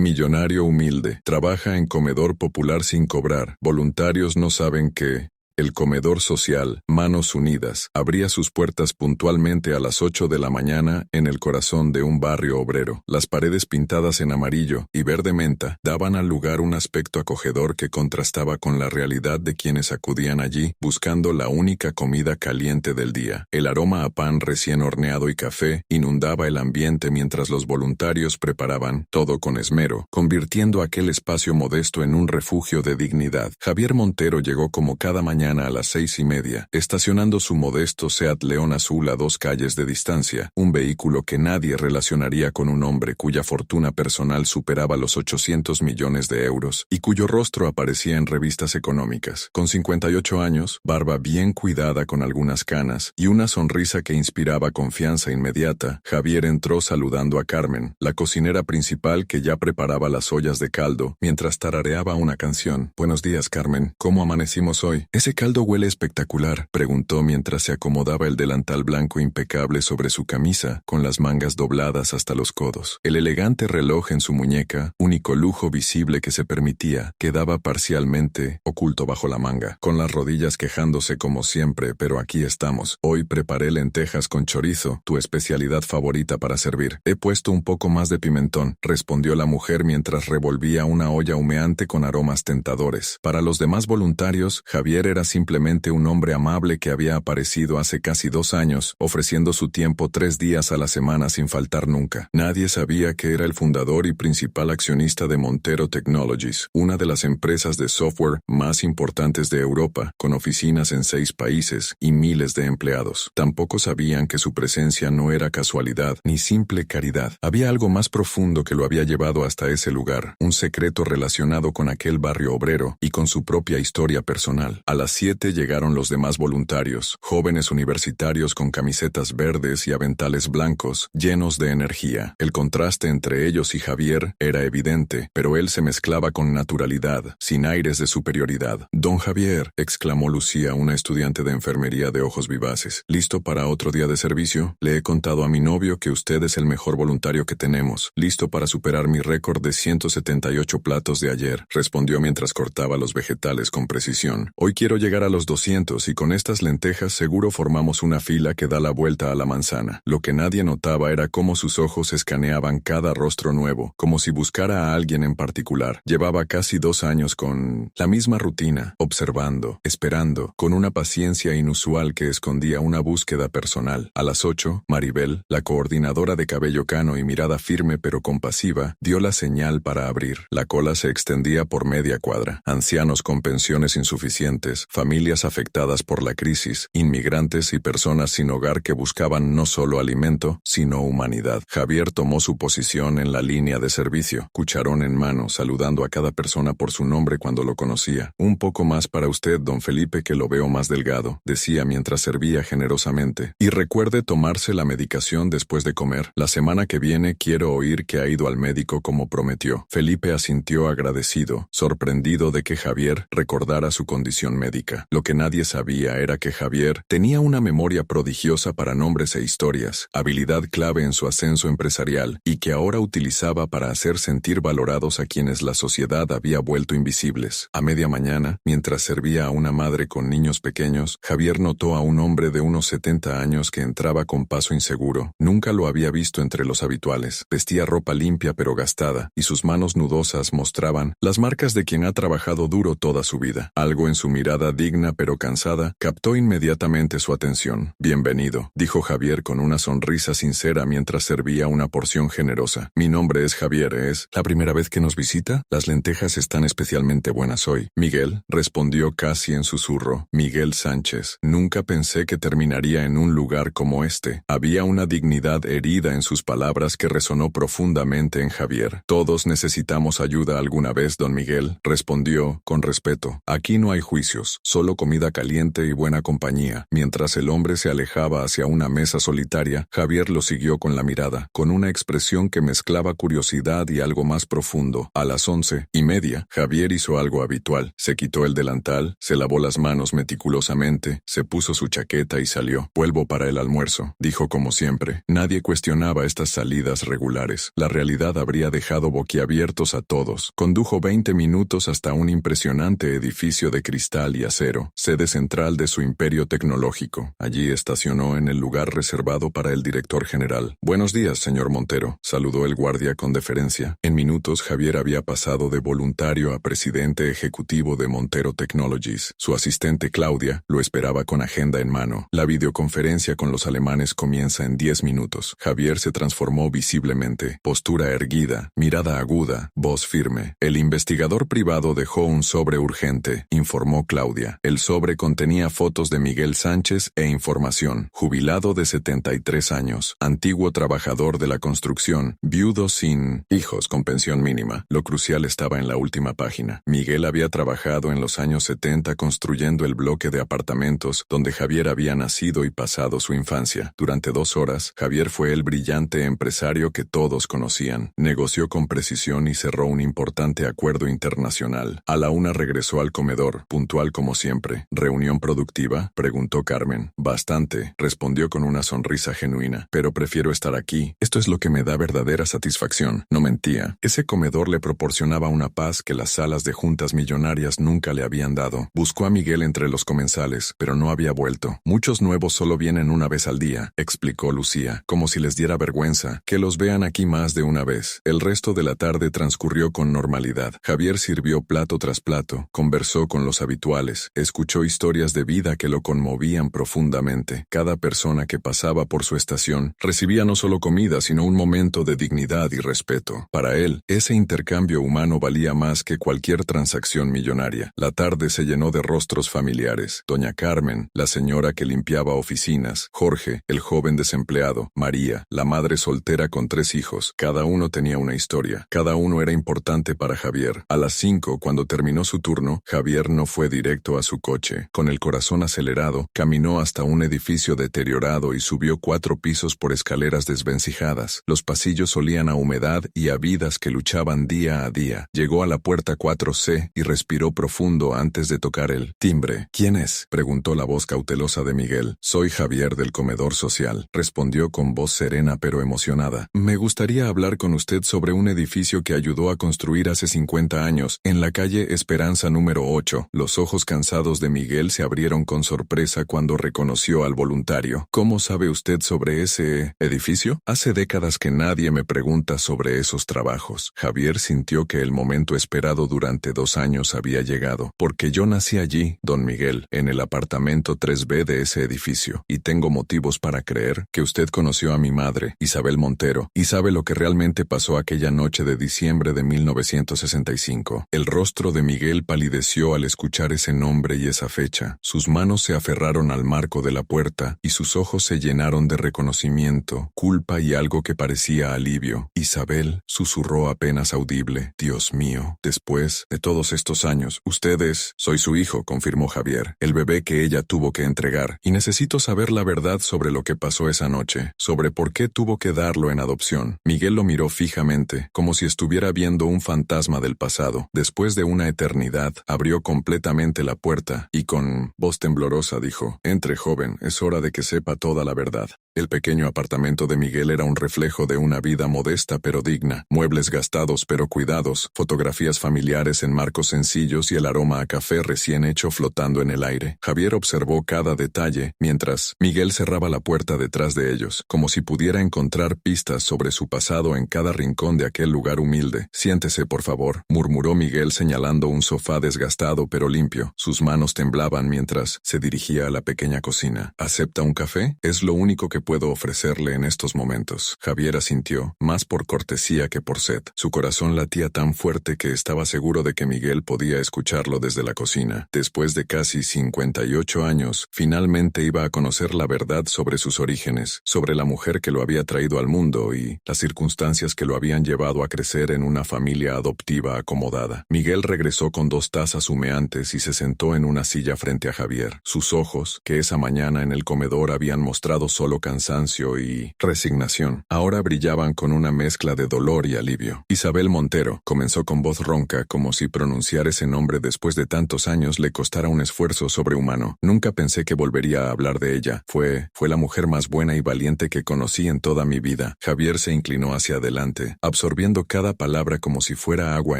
Millonario humilde. Trabaja en comedor popular sin cobrar. Voluntarios no saben que el comedor social, Manos Unidas, abría sus puertas puntualmente a las 8 de la mañana en el corazón de un barrio obrero. Las paredes pintadas en amarillo y verde menta daban al lugar un aspecto acogedor que contrastaba con la realidad de quienes acudían allí buscando la única comida caliente del día. El aroma a pan recién horneado y café inundaba el ambiente mientras los voluntarios preparaban, todo con esmero, convirtiendo aquel espacio modesto en un refugio de dignidad. Javier Montero llegó como cada mañana a las 6:30, estacionando su modesto Seat León azul a 2 calles de distancia, un vehículo que nadie relacionaría con un hombre cuya fortuna personal superaba los 800 millones de euros y cuyo rostro aparecía en revistas económicas. Con 58 años, barba bien cuidada con algunas canas y una sonrisa que inspiraba confianza inmediata, Javier entró saludando a Carmen, la cocinera principal que ya preparaba las ollas de caldo mientras tarareaba una canción. Buenos días, Carmen. ¿Cómo amanecimos hoy? ¿Ese caldo huele espectacular?, preguntó mientras se acomodaba el delantal blanco impecable sobre su camisa, con las mangas dobladas hasta los codos. El elegante reloj en su muñeca, único lujo visible que se permitía, quedaba parcialmente oculto bajo la manga, con las rodillas quejándose como siempre, pero aquí estamos. Hoy preparé lentejas con chorizo, tu especialidad favorita para servir. He puesto un poco más de pimentón, respondió la mujer mientras revolvía una olla humeante con aromas tentadores. Para los demás voluntarios, Javier era simplemente un hombre amable que había aparecido hace casi 2 años, ofreciendo su tiempo 3 días a la semana sin faltar nunca. Nadie sabía que era el fundador y principal accionista de Montero Technologies, una de las empresas de software más importantes de Europa, con oficinas en 6 países y miles de empleados. Tampoco sabían que su presencia no era casualidad ni simple caridad. Había algo más profundo que lo había llevado hasta ese lugar, un secreto relacionado con aquel barrio obrero y con su propia historia personal. A las 7 llegaron los demás voluntarios, jóvenes universitarios con camisetas verdes y aventales blancos, llenos de energía. El contraste entre ellos y Javier era evidente, pero él se mezclaba con naturalidad, sin aires de superioridad. «Don Javier», exclamó Lucía, una estudiante de enfermería de ojos vivaces. «¿Listo para otro día de servicio? Le he contado a mi novio que usted es el mejor voluntario que tenemos. Listo para superar mi récord de 178 platos de ayer», respondió mientras cortaba los vegetales con precisión. «Hoy quiero llegar a los 200 y con estas lentejas seguro formamos una fila que da la vuelta a la manzana». Lo que nadie notaba era cómo sus ojos escaneaban cada rostro nuevo, como si buscara a alguien en particular. Llevaba casi 2 años con la misma rutina, observando, esperando, con una paciencia inusual que escondía una búsqueda personal. A las 8, Maribel, la coordinadora de cabello cano y mirada firme pero compasiva, dio la señal para abrir. La cola se extendía por media cuadra. Ancianos con pensiones insuficientes, familias afectadas por la crisis, inmigrantes y personas sin hogar que buscaban no solo alimento, sino humanidad. Javier tomó su posición en la línea de servicio, cucharón en mano, saludando a cada persona por su nombre cuando lo conocía. «Un poco más para usted, don Felipe, que lo veo más delgado», decía mientras servía generosamente. «Y recuerde tomarse la medicación después de comer. La semana que viene quiero oír que ha ido al médico como prometió». Felipe asintió agradecido, sorprendido de que Javier recordara su condición médica. Lo que nadie sabía era que Javier tenía una memoria prodigiosa para nombres e historias, habilidad clave en su ascenso empresarial y que ahora utilizaba para hacer sentir valorados a quienes la sociedad había vuelto invisibles. A media mañana, mientras servía a una madre con niños pequeños, Javier notó a un hombre de unos 70 años que entraba con paso inseguro. Nunca lo había visto entre los habituales. Vestía ropa limpia pero gastada, y sus manos nudosas mostraban las marcas de quien ha trabajado duro toda su vida. Algo en su mirada digna pero cansada captó inmediatamente su atención. «Bienvenido», dijo Javier con una sonrisa sincera mientras servía una porción generosa. «Mi nombre es Javier, ¿es la primera vez que nos visita? Las lentejas están especialmente buenas hoy». «Miguel», respondió casi en susurro. «Miguel Sánchez. Nunca pensé que terminaría en un lugar como este». Había una dignidad herida en sus palabras que resonó profundamente en Javier. «Todos necesitamos ayuda alguna vez, don Miguel», respondió con respeto. «Aquí no hay juicios, solo comida caliente y buena compañía. Mientras el hombre se alejaba hacia una mesa solitaria, Javier lo siguió con la mirada, con una expresión que mezclaba curiosidad y algo más profundo. A las 11:30, Javier hizo algo habitual. Se quitó el delantal, se lavó las manos meticulosamente, se puso su chaqueta y salió. «Vuelvo para el almuerzo», dijo como siempre. Nadie cuestionaba estas salidas regulares. La realidad habría dejado boquiabiertos a todos. Condujo 20 minutos hasta un impresionante edificio de cristal y acero, sede central de su imperio tecnológico. Allí estacionó en el lugar reservado para el director general. «Buenos días, señor Montero», saludó el guardia con deferencia. En minutos, Javier había pasado de voluntario a presidente ejecutivo de Montero Technologies. Su asistente Claudia lo esperaba con agenda en mano. La videoconferencia con los alemanes comienza en 10 minutos. Javier se transformó visiblemente. Postura erguida, mirada aguda, voz firme. «El investigador privado dejó un sobre urgente», informó Claudia. El sobre contenía fotos de Miguel Sánchez e información. Jubilado de 73 años, antiguo trabajador de la construcción, viudo sin hijos con pensión mínima. Lo crucial estaba en la última página. Miguel había trabajado en los años 70 construyendo el bloque de apartamentos donde Javier había nacido y pasado su infancia. Durante 2 horas, Javier fue el brillante empresario que todos conocían. Negoció con precisión y cerró un importante acuerdo internacional. A la 1 regresó al comedor, puntual como siempre. «¿Reunión productiva?», preguntó Carmen. «Bastante», respondió con una sonrisa genuina. «Pero prefiero estar aquí. Esto es lo que me da verdadera satisfacción». No mentía. Ese comedor le proporcionaba una paz que las salas de juntas millonarias nunca le habían dado. Buscó a Miguel entre los comensales, pero no había vuelto. «Muchos nuevos solo vienen una vez al día», explicó Lucía, como si les diera vergüenza que los vean aquí más de una vez. El resto de la tarde transcurrió con normalidad. Javier sirvió plato tras plato, conversó con los habituales, escuchó historias de vida que lo conmovían profundamente. Cada persona que pasaba por su estación recibía no solo comida, sino un momento de dignidad y respeto. Para él, ese intercambio humano valía más que cualquier transacción millonaria. La tarde se llenó de rostros familiares. Doña Carmen, la señora que limpiaba oficinas, Jorge, el joven desempleado, María, la madre soltera con 3 hijos. Cada uno tenía una historia. Cada uno era importante para Javier. A las 5, cuando terminó su turno, Javier no fue directo a su coche. Con el corazón acelerado, caminó hasta un edificio deteriorado y subió 4 pisos por escaleras desvencijadas. Los pasillos olían a humedad y a vidas que luchaban día a día. Llegó a la puerta 4C y respiró profundo antes de tocar el timbre. «¿Quién es?», preguntó la voz cautelosa de Miguel. «Soy Javier del comedor social», respondió con voz serena pero emocionada. «Me gustaría hablar con usted sobre un edificio que ayudó a construir hace 50 años, en la calle Esperanza número 8. Los ojos cansados de Miguel se abrieron con sorpresa cuando reconoció al voluntario. «¿Cómo sabe usted sobre ese edificio? Hace décadas que nadie me pregunta sobre esos trabajos». Javier sintió que el momento esperado durante 2 años había llegado. «Porque yo nací allí, don Miguel, en el apartamento 3B de ese edificio, y tengo motivos para creer que usted conoció a mi madre, Isabel Montero, y sabe lo que realmente pasó aquella noche de diciembre de 1965. El rostro de Miguel palideció al escuchar ese nombre y esa fecha. Sus manos se aferraron al marco de la puerta y sus ojos se llenaron de reconocimiento, culpa y algo que parecía alivio. «Isabel», susurró apenas audible. «Dios mío, después de todos estos años, ustedes...» «Soy su hijo», confirmó Javier, «el bebé que ella tuvo que entregar, y necesito saber la verdad sobre lo que pasó esa noche, sobre por qué tuvo que darlo en adopción». Miguel lo miró fijamente, como si estuviera viendo un fantasma del pasado. Después de una eternidad, abrió completamente la puerta y con voz temblorosa dijo: «Entre, joven, es hora de que sepa toda la verdad». El pequeño apartamento de Miguel era un reflejo de una vida modesta pero digna, muebles gastados pero cuidados, fotografías familiares en marcos sencillos y el aroma a café recién hecho flotando en el aire. Javier observó cada detalle, mientras Miguel cerraba la puerta detrás de ellos, como si pudiera encontrar pistas sobre su pasado en cada rincón de aquel lugar humilde. «Siéntese, por favor», murmuró Miguel señalando un sofá desgastado pero limpio. Sus manos temblaban mientras se dirigía a la pequeña cocina. «¿Acepta un café? Es lo único que que puedo ofrecerle en estos momentos. Javier asintió, más por cortesía que por sed. Su corazón latía tan fuerte que estaba seguro de que Miguel podía escucharlo desde la cocina. Después de casi 58 años, finalmente iba a conocer la verdad sobre sus orígenes, sobre la mujer que lo había traído al mundo y las circunstancias que lo habían llevado a crecer en una familia adoptiva acomodada. Miguel regresó con 2 tazas humeantes y se sentó en una silla frente a Javier. Sus ojos, que esa mañana en el comedor habían mostrado solo cansancio y resignación, ahora brillaban con una mezcla de dolor y alivio. Isabel Montero comenzó con voz ronca, como si pronunciar ese nombre después de tantos años le costara un esfuerzo sobrehumano. Nunca pensé que volvería a hablar de ella. Fue la mujer más buena y valiente que conocí en toda mi vida. Javier se inclinó hacia adelante, absorbiendo cada palabra como si fuera agua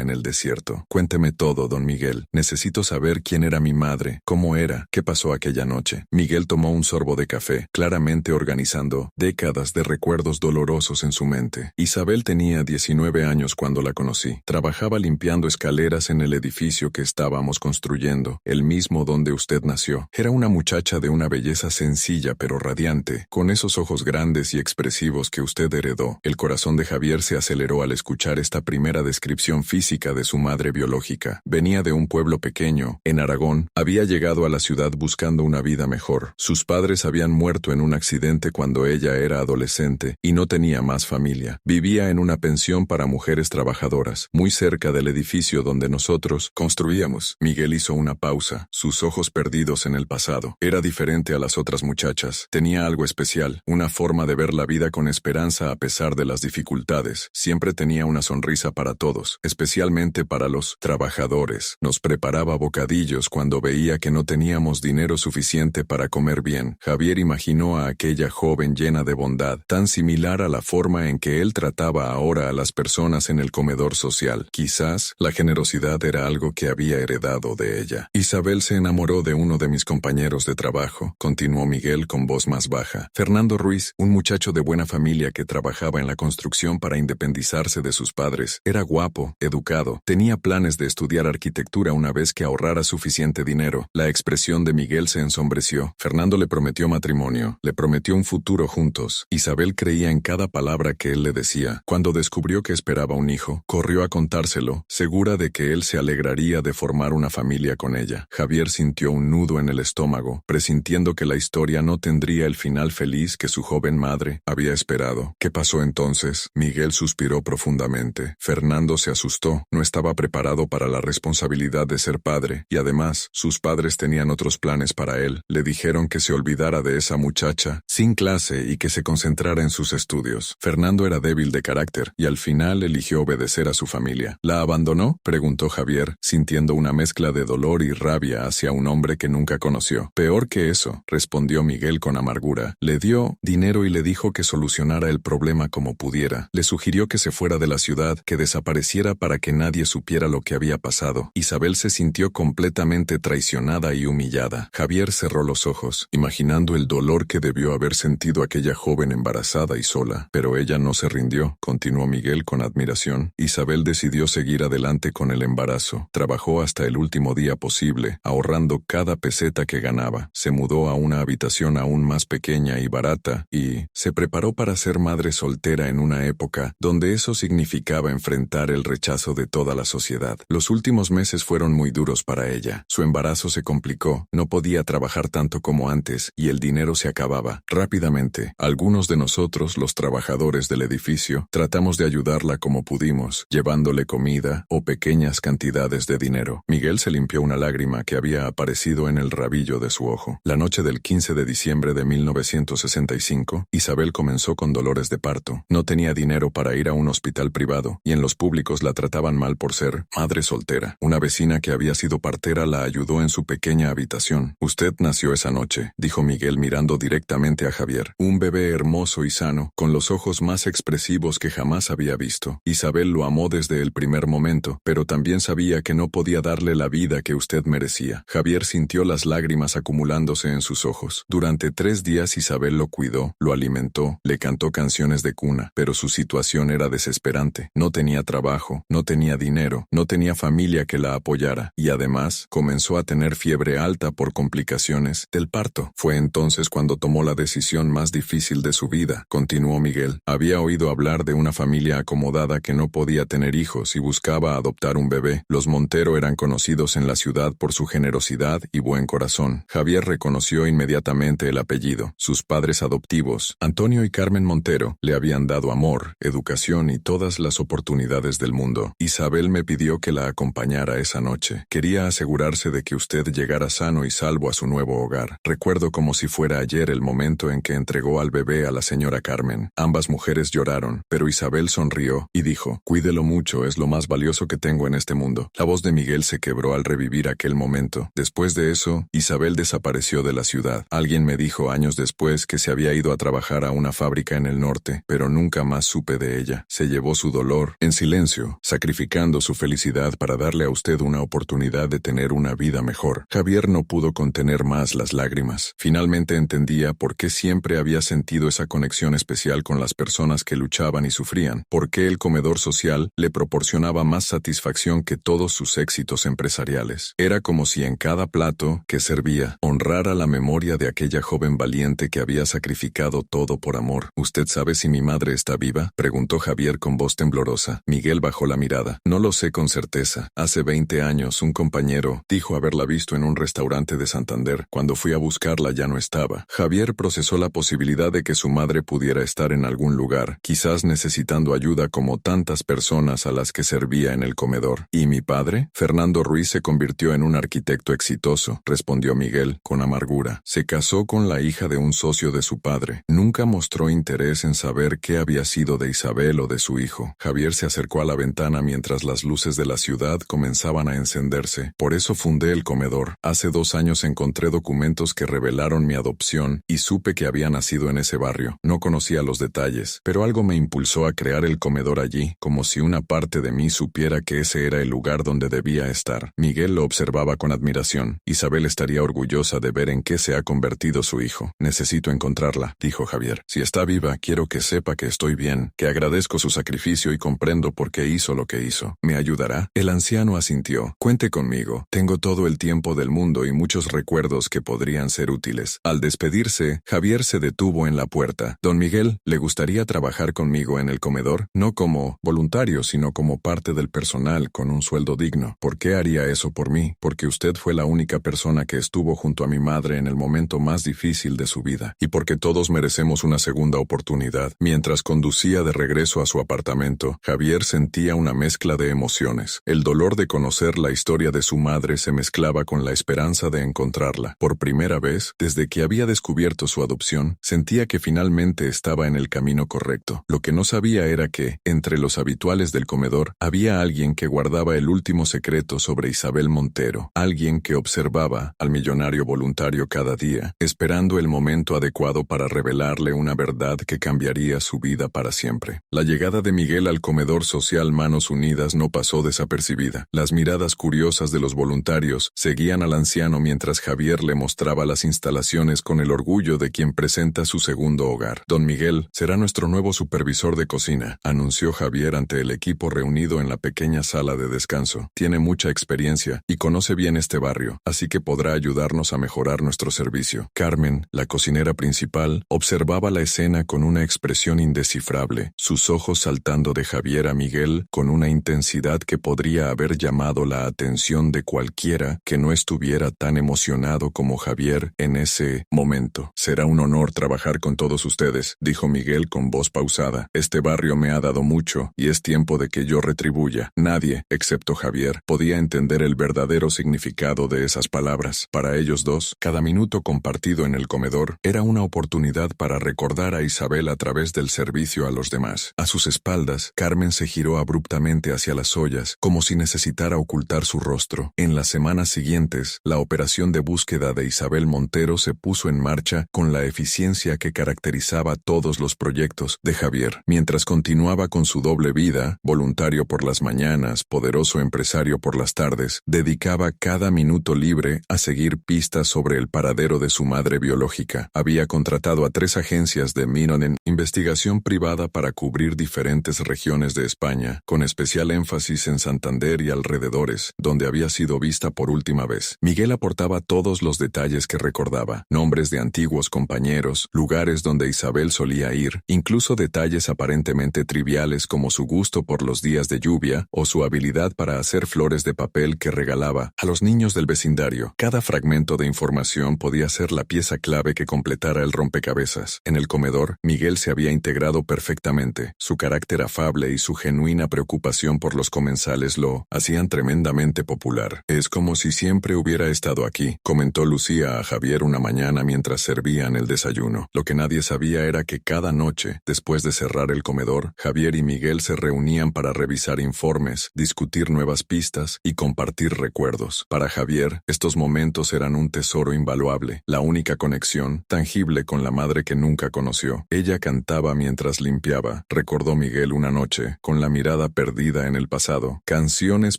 en el desierto. Cuénteme todo, don Miguel. Necesito saber quién era mi madre, cómo era, qué pasó aquella noche. Miguel tomó un sorbo de café, claramente organizando décadas de recuerdos dolorosos en su mente. Isabel tenía 19 años cuando la conocí. Trabajaba limpiando escaleras en el edificio que estábamos construyendo, el mismo donde usted nació. Era una muchacha de una belleza sencilla pero radiante, con esos ojos grandes y expresivos que usted heredó. El corazón de Javier se aceleró al escuchar esta primera descripción física de su madre biológica. Venía de un pueblo pequeño, en Aragón, había llegado a la ciudad buscando una vida mejor. Sus padres habían muerto en un accidente cuando ella era adolescente y no tenía más familia. Vivía en una pensión para mujeres trabajadoras, muy cerca del edificio donde nosotros construíamos. Miguel hizo una pausa, sus ojos perdidos en el pasado. Era diferente a las otras muchachas. Tenía algo especial, una forma de ver la vida con esperanza a pesar de las dificultades. Siempre tenía una sonrisa para todos, especialmente para los trabajadores. Nos preparaba bocadillos cuando veía que no teníamos dinero suficiente para comer bien. Javier imaginó a aquella joven llena de bondad, tan similar a la forma en que él trataba ahora a las personas en el comedor social. Quizás la generosidad era algo que había heredado de ella. Isabel se enamoró de uno de mis compañeros de trabajo, continuó Miguel con voz más baja. Fernando Ruiz, un muchacho de buena familia que trabajaba en la construcción para independizarse de sus padres. Era guapo, educado, tenía planes de estudiar arquitectura una vez que ahorrara suficiente dinero. La expresión de Miguel se ensombreció. Fernando le prometió matrimonio, le prometió un futuro juntos. Isabel creía en cada palabra que él le decía. Cuando descubrió que esperaba un hijo, corrió a contárselo, segura de que él se alegraría de formar una familia con ella. Javier sintió un nudo en el estómago, presintiendo que la historia no tendría el final feliz que su joven madre había esperado. ¿Qué pasó entonces? Miguel suspiró profundamente. Fernando se asustó, no estaba preparado para la responsabilidad de ser padre, y además, sus padres tenían otros planes para él. Le dijeron que se olvidara de esa muchacha, sin clase, y que se concentrara en sus estudios. Fernando era débil de carácter, y al final eligió obedecer a su familia. ¿La abandonó?, preguntó Javier, sintiendo una mezcla de dolor y rabia hacia un hombre que nunca conoció. Peor que eso, respondió Miguel con amargura. Le dio dinero y le dijo que solucionara el problema como pudiera. Le sugirió que se fuera de la ciudad, que desapareciera para que nadie supiera lo que había pasado. Isabel se sintió completamente traicionada y humillada. Javier cerró los ojos, imaginando el dolor que debió haber sentido aquella joven embarazada y sola. Pero ella no se rindió, continuó Miguel con admiración. Isabel decidió seguir adelante con el embarazo. Trabajó hasta el último día posible, ahorrando cada peseta que ganaba. Se mudó a una habitación aún más pequeña y barata, y se preparó para ser madre soltera en una época donde eso significaba enfrentar el rechazo de toda la sociedad. Los últimos meses fueron muy duros para ella. Su embarazo se complicó, no podía trabajar tanto como antes, y el dinero se acababa. Rápidamente, algunos de nosotros, los trabajadores del edificio, tratamos de ayudarla como pudimos, llevándole comida o pequeñas cantidades de dinero. Miguel se limpió una lágrima que había aparecido en el rabillo de su ojo. La noche del 15 de diciembre de 1965, Isabel comenzó con dolores de parto. No tenía dinero para ir a un hospital privado, y en los públicos la trataban mal por ser madre soltera. Una vecina que había sido partera la ayudó en su pequeña habitación. Usted nació esa noche, dijo Miguel mirando directamente a Javier. Un bebé hermoso y sano, con los ojos más expresivos que jamás había visto. Isabel lo amó desde el primer momento, pero también sabía que no podía darle la vida que usted merecía. Javier sintió las lágrimas acumulándose en sus ojos. Durante 3 días Isabel lo cuidó, lo alimentó, le cantó canciones de cuna, pero su situación era desesperante. No tenía trabajo, no tenía dinero, no tenía familia que la apoyara, y además comenzó a tener fiebre alta por complicaciones del parto. Fue entonces cuando tomó la decisión situación más difícil de su vida, continuó Miguel. Había oído hablar de una familia acomodada que no podía tener hijos y buscaba adoptar un bebé. Los Montero eran conocidos en la ciudad por su generosidad y buen corazón. Javier reconoció inmediatamente el apellido. Sus padres adoptivos, Antonio y Carmen Montero, le habían dado amor, educación y todas las oportunidades del mundo. Isabel me pidió que la acompañara esa noche. Quería asegurarse de que usted llegara sano y salvo a su nuevo hogar. Recuerdo como si fuera ayer el momento en que entregó al bebé a la señora Carmen. Ambas mujeres lloraron, pero Isabel sonrió y dijo: «Cuídelo mucho, es lo más valioso que tengo en este mundo». La voz de Miguel se quebró al revivir aquel momento. Después de eso, Isabel desapareció de la ciudad. Alguien me dijo años después que se había ido a trabajar a una fábrica en el norte, pero nunca más supe de ella. Se llevó su dolor, en silencio, sacrificando su felicidad para darle a usted una oportunidad de tener una vida mejor. Javier no pudo contener más las lágrimas. Finalmente entendía por qué siempre había sentido esa conexión especial con las personas que luchaban y sufrían, por qué el comedor social le proporcionaba más satisfacción que todos sus éxitos empresariales. Era como si en cada plato que servía honrara la memoria de aquella joven valiente que había sacrificado todo por amor. «¿Usted sabe si mi madre está viva?», preguntó Javier con voz temblorosa. Miguel bajó la mirada. «No lo sé con certeza. Hace 20 años un compañero dijo haberla visto en un restaurante de Santander. Cuando fui a buscarla ya no estaba». Javier procesó la posibilidad de que su madre pudiera estar en algún lugar, quizás necesitando ayuda como tantas personas a las que servía en el comedor. «¿Y mi padre?». «Fernando Ruiz se convirtió en un arquitecto exitoso», respondió Miguel con amargura. «Se casó con la hija de un socio de su padre. Nunca mostró interés en saber qué había sido de Isabel o de su hijo». Javier se acercó a la ventana mientras las luces de la ciudad comenzaban a encenderse. «Por eso fundé el comedor. Hace 2 años encontré documentos que revelaron mi adopción y supe que había nacido en ese barrio. No conocía los detalles, pero algo me impulsó a crear el comedor allí, como si una parte de mí supiera que ese era el lugar donde debía estar». Miguel lo observaba con admiración. «Isabel estaría orgullosa de ver en qué se ha convertido su hijo». «Necesito encontrarla», dijo Javier. «Si está viva, quiero que sepa que estoy bien, que agradezco su sacrificio y comprendo por qué hizo lo que hizo. ¿Me ayudará?». El anciano asintió. «Cuente conmigo. Tengo todo el tiempo del mundo y muchos recuerdos que podrían ser útiles». Al despedirse, Javier se detuvo en la puerta. «Don Miguel, ¿le gustaría trabajar conmigo en el comedor? No como voluntario, sino como parte del personal, con un sueldo digno». «¿Por qué haría eso por mí?». «Porque usted fue la única persona que estuvo junto a mi madre en el momento más difícil de su vida, y porque todos merecemos una segunda oportunidad». Mientras conducía de regreso a su apartamento, Javier sentía una mezcla de emociones. El dolor de conocer la historia de su madre se mezclaba con la esperanza de encontrarla. Por primera vez, desde que había descubierto su adopción, sentía que finalmente estaba en el camino correcto. Lo que no sabía era que, entre los habituales del comedor, había alguien que guardaba el último secreto sobre Isabel Montero, alguien que observaba al millonario voluntario cada día, esperando el momento adecuado para revelarle una verdad que cambiaría su vida para siempre. La llegada de Miguel al comedor social Manos Unidas no pasó desapercibida. Las miradas curiosas de los voluntarios seguían al anciano mientras Javier le mostraba las instalaciones con el orgullo de quien presenta su segundo hogar. «Don Miguel será nuestro nuevo supervisor de cocina», anunció Javier ante el equipo reunido en la pequeña sala de descanso. «Tiene mucha experiencia y conoce bien este barrio, así que podrá ayudarnos a mejorar nuestro servicio». Carmen, la cocinera principal, observaba la escena con una expresión indescifrable, sus ojos saltando de Javier a Miguel con una intensidad que podría haber llamado la atención de cualquiera que no estuviera tan emocionado como Javier en ese momento. «Será un honor trabajar con todos ustedes», dijo Miguel con voz pausada. «Este barrio me ha dado mucho y es tiempo de que yo retribuya». Nadie, excepto Javier, podía entender el verdadero significado de esas palabras. Para ellos dos, cada minuto compartido en el comedor era una oportunidad para recordar a Isabel a través del servicio a los demás. A sus espaldas, Carmen se giró abruptamente hacia las ollas, como si necesitara ocultar su rostro. En las semanas siguientes, la operación de búsqueda de Isabel Montero se puso en marcha con la eficiencia que caracterizaba todos los proyectos de Javier. Mientras continuaba con su doble vida, voluntario por las mañanas, poderoso empresario por las tardes, dedicaba cada minuto libre a seguir pistas sobre el paradero de su madre biológica. Había contratado a 3 agencias de en investigación privada para cubrir diferentes regiones de España, con especial énfasis en Santander y alrededores, donde había sido vista por última vez. Miguel aportaba todos los detalles que recordaba, nombres de antiguos compañeros compañeros, lugares donde Isabel solía ir, incluso detalles aparentemente triviales como su gusto por los días de lluvia o su habilidad para hacer flores de papel que regalaba a los niños del vecindario. Cada fragmento de información podía ser la pieza clave que completara el rompecabezas. En el comedor, Miguel se había integrado perfectamente. Su carácter afable y su genuina preocupación por los comensales lo hacían tremendamente popular. Es como si siempre hubiera estado aquí, comentó Lucía a Javier una mañana mientras servían el desayuno. Lo que nadie sabía era que cada noche, después de cerrar el comedor, Javier y Miguel se reunían para revisar informes, discutir nuevas pistas y compartir recuerdos. Para Javier, estos momentos eran un tesoro invaluable, la única conexión tangible con la madre que nunca conoció. Ella cantaba mientras limpiaba, recordó Miguel una noche, con la mirada perdida en el pasado. Canciones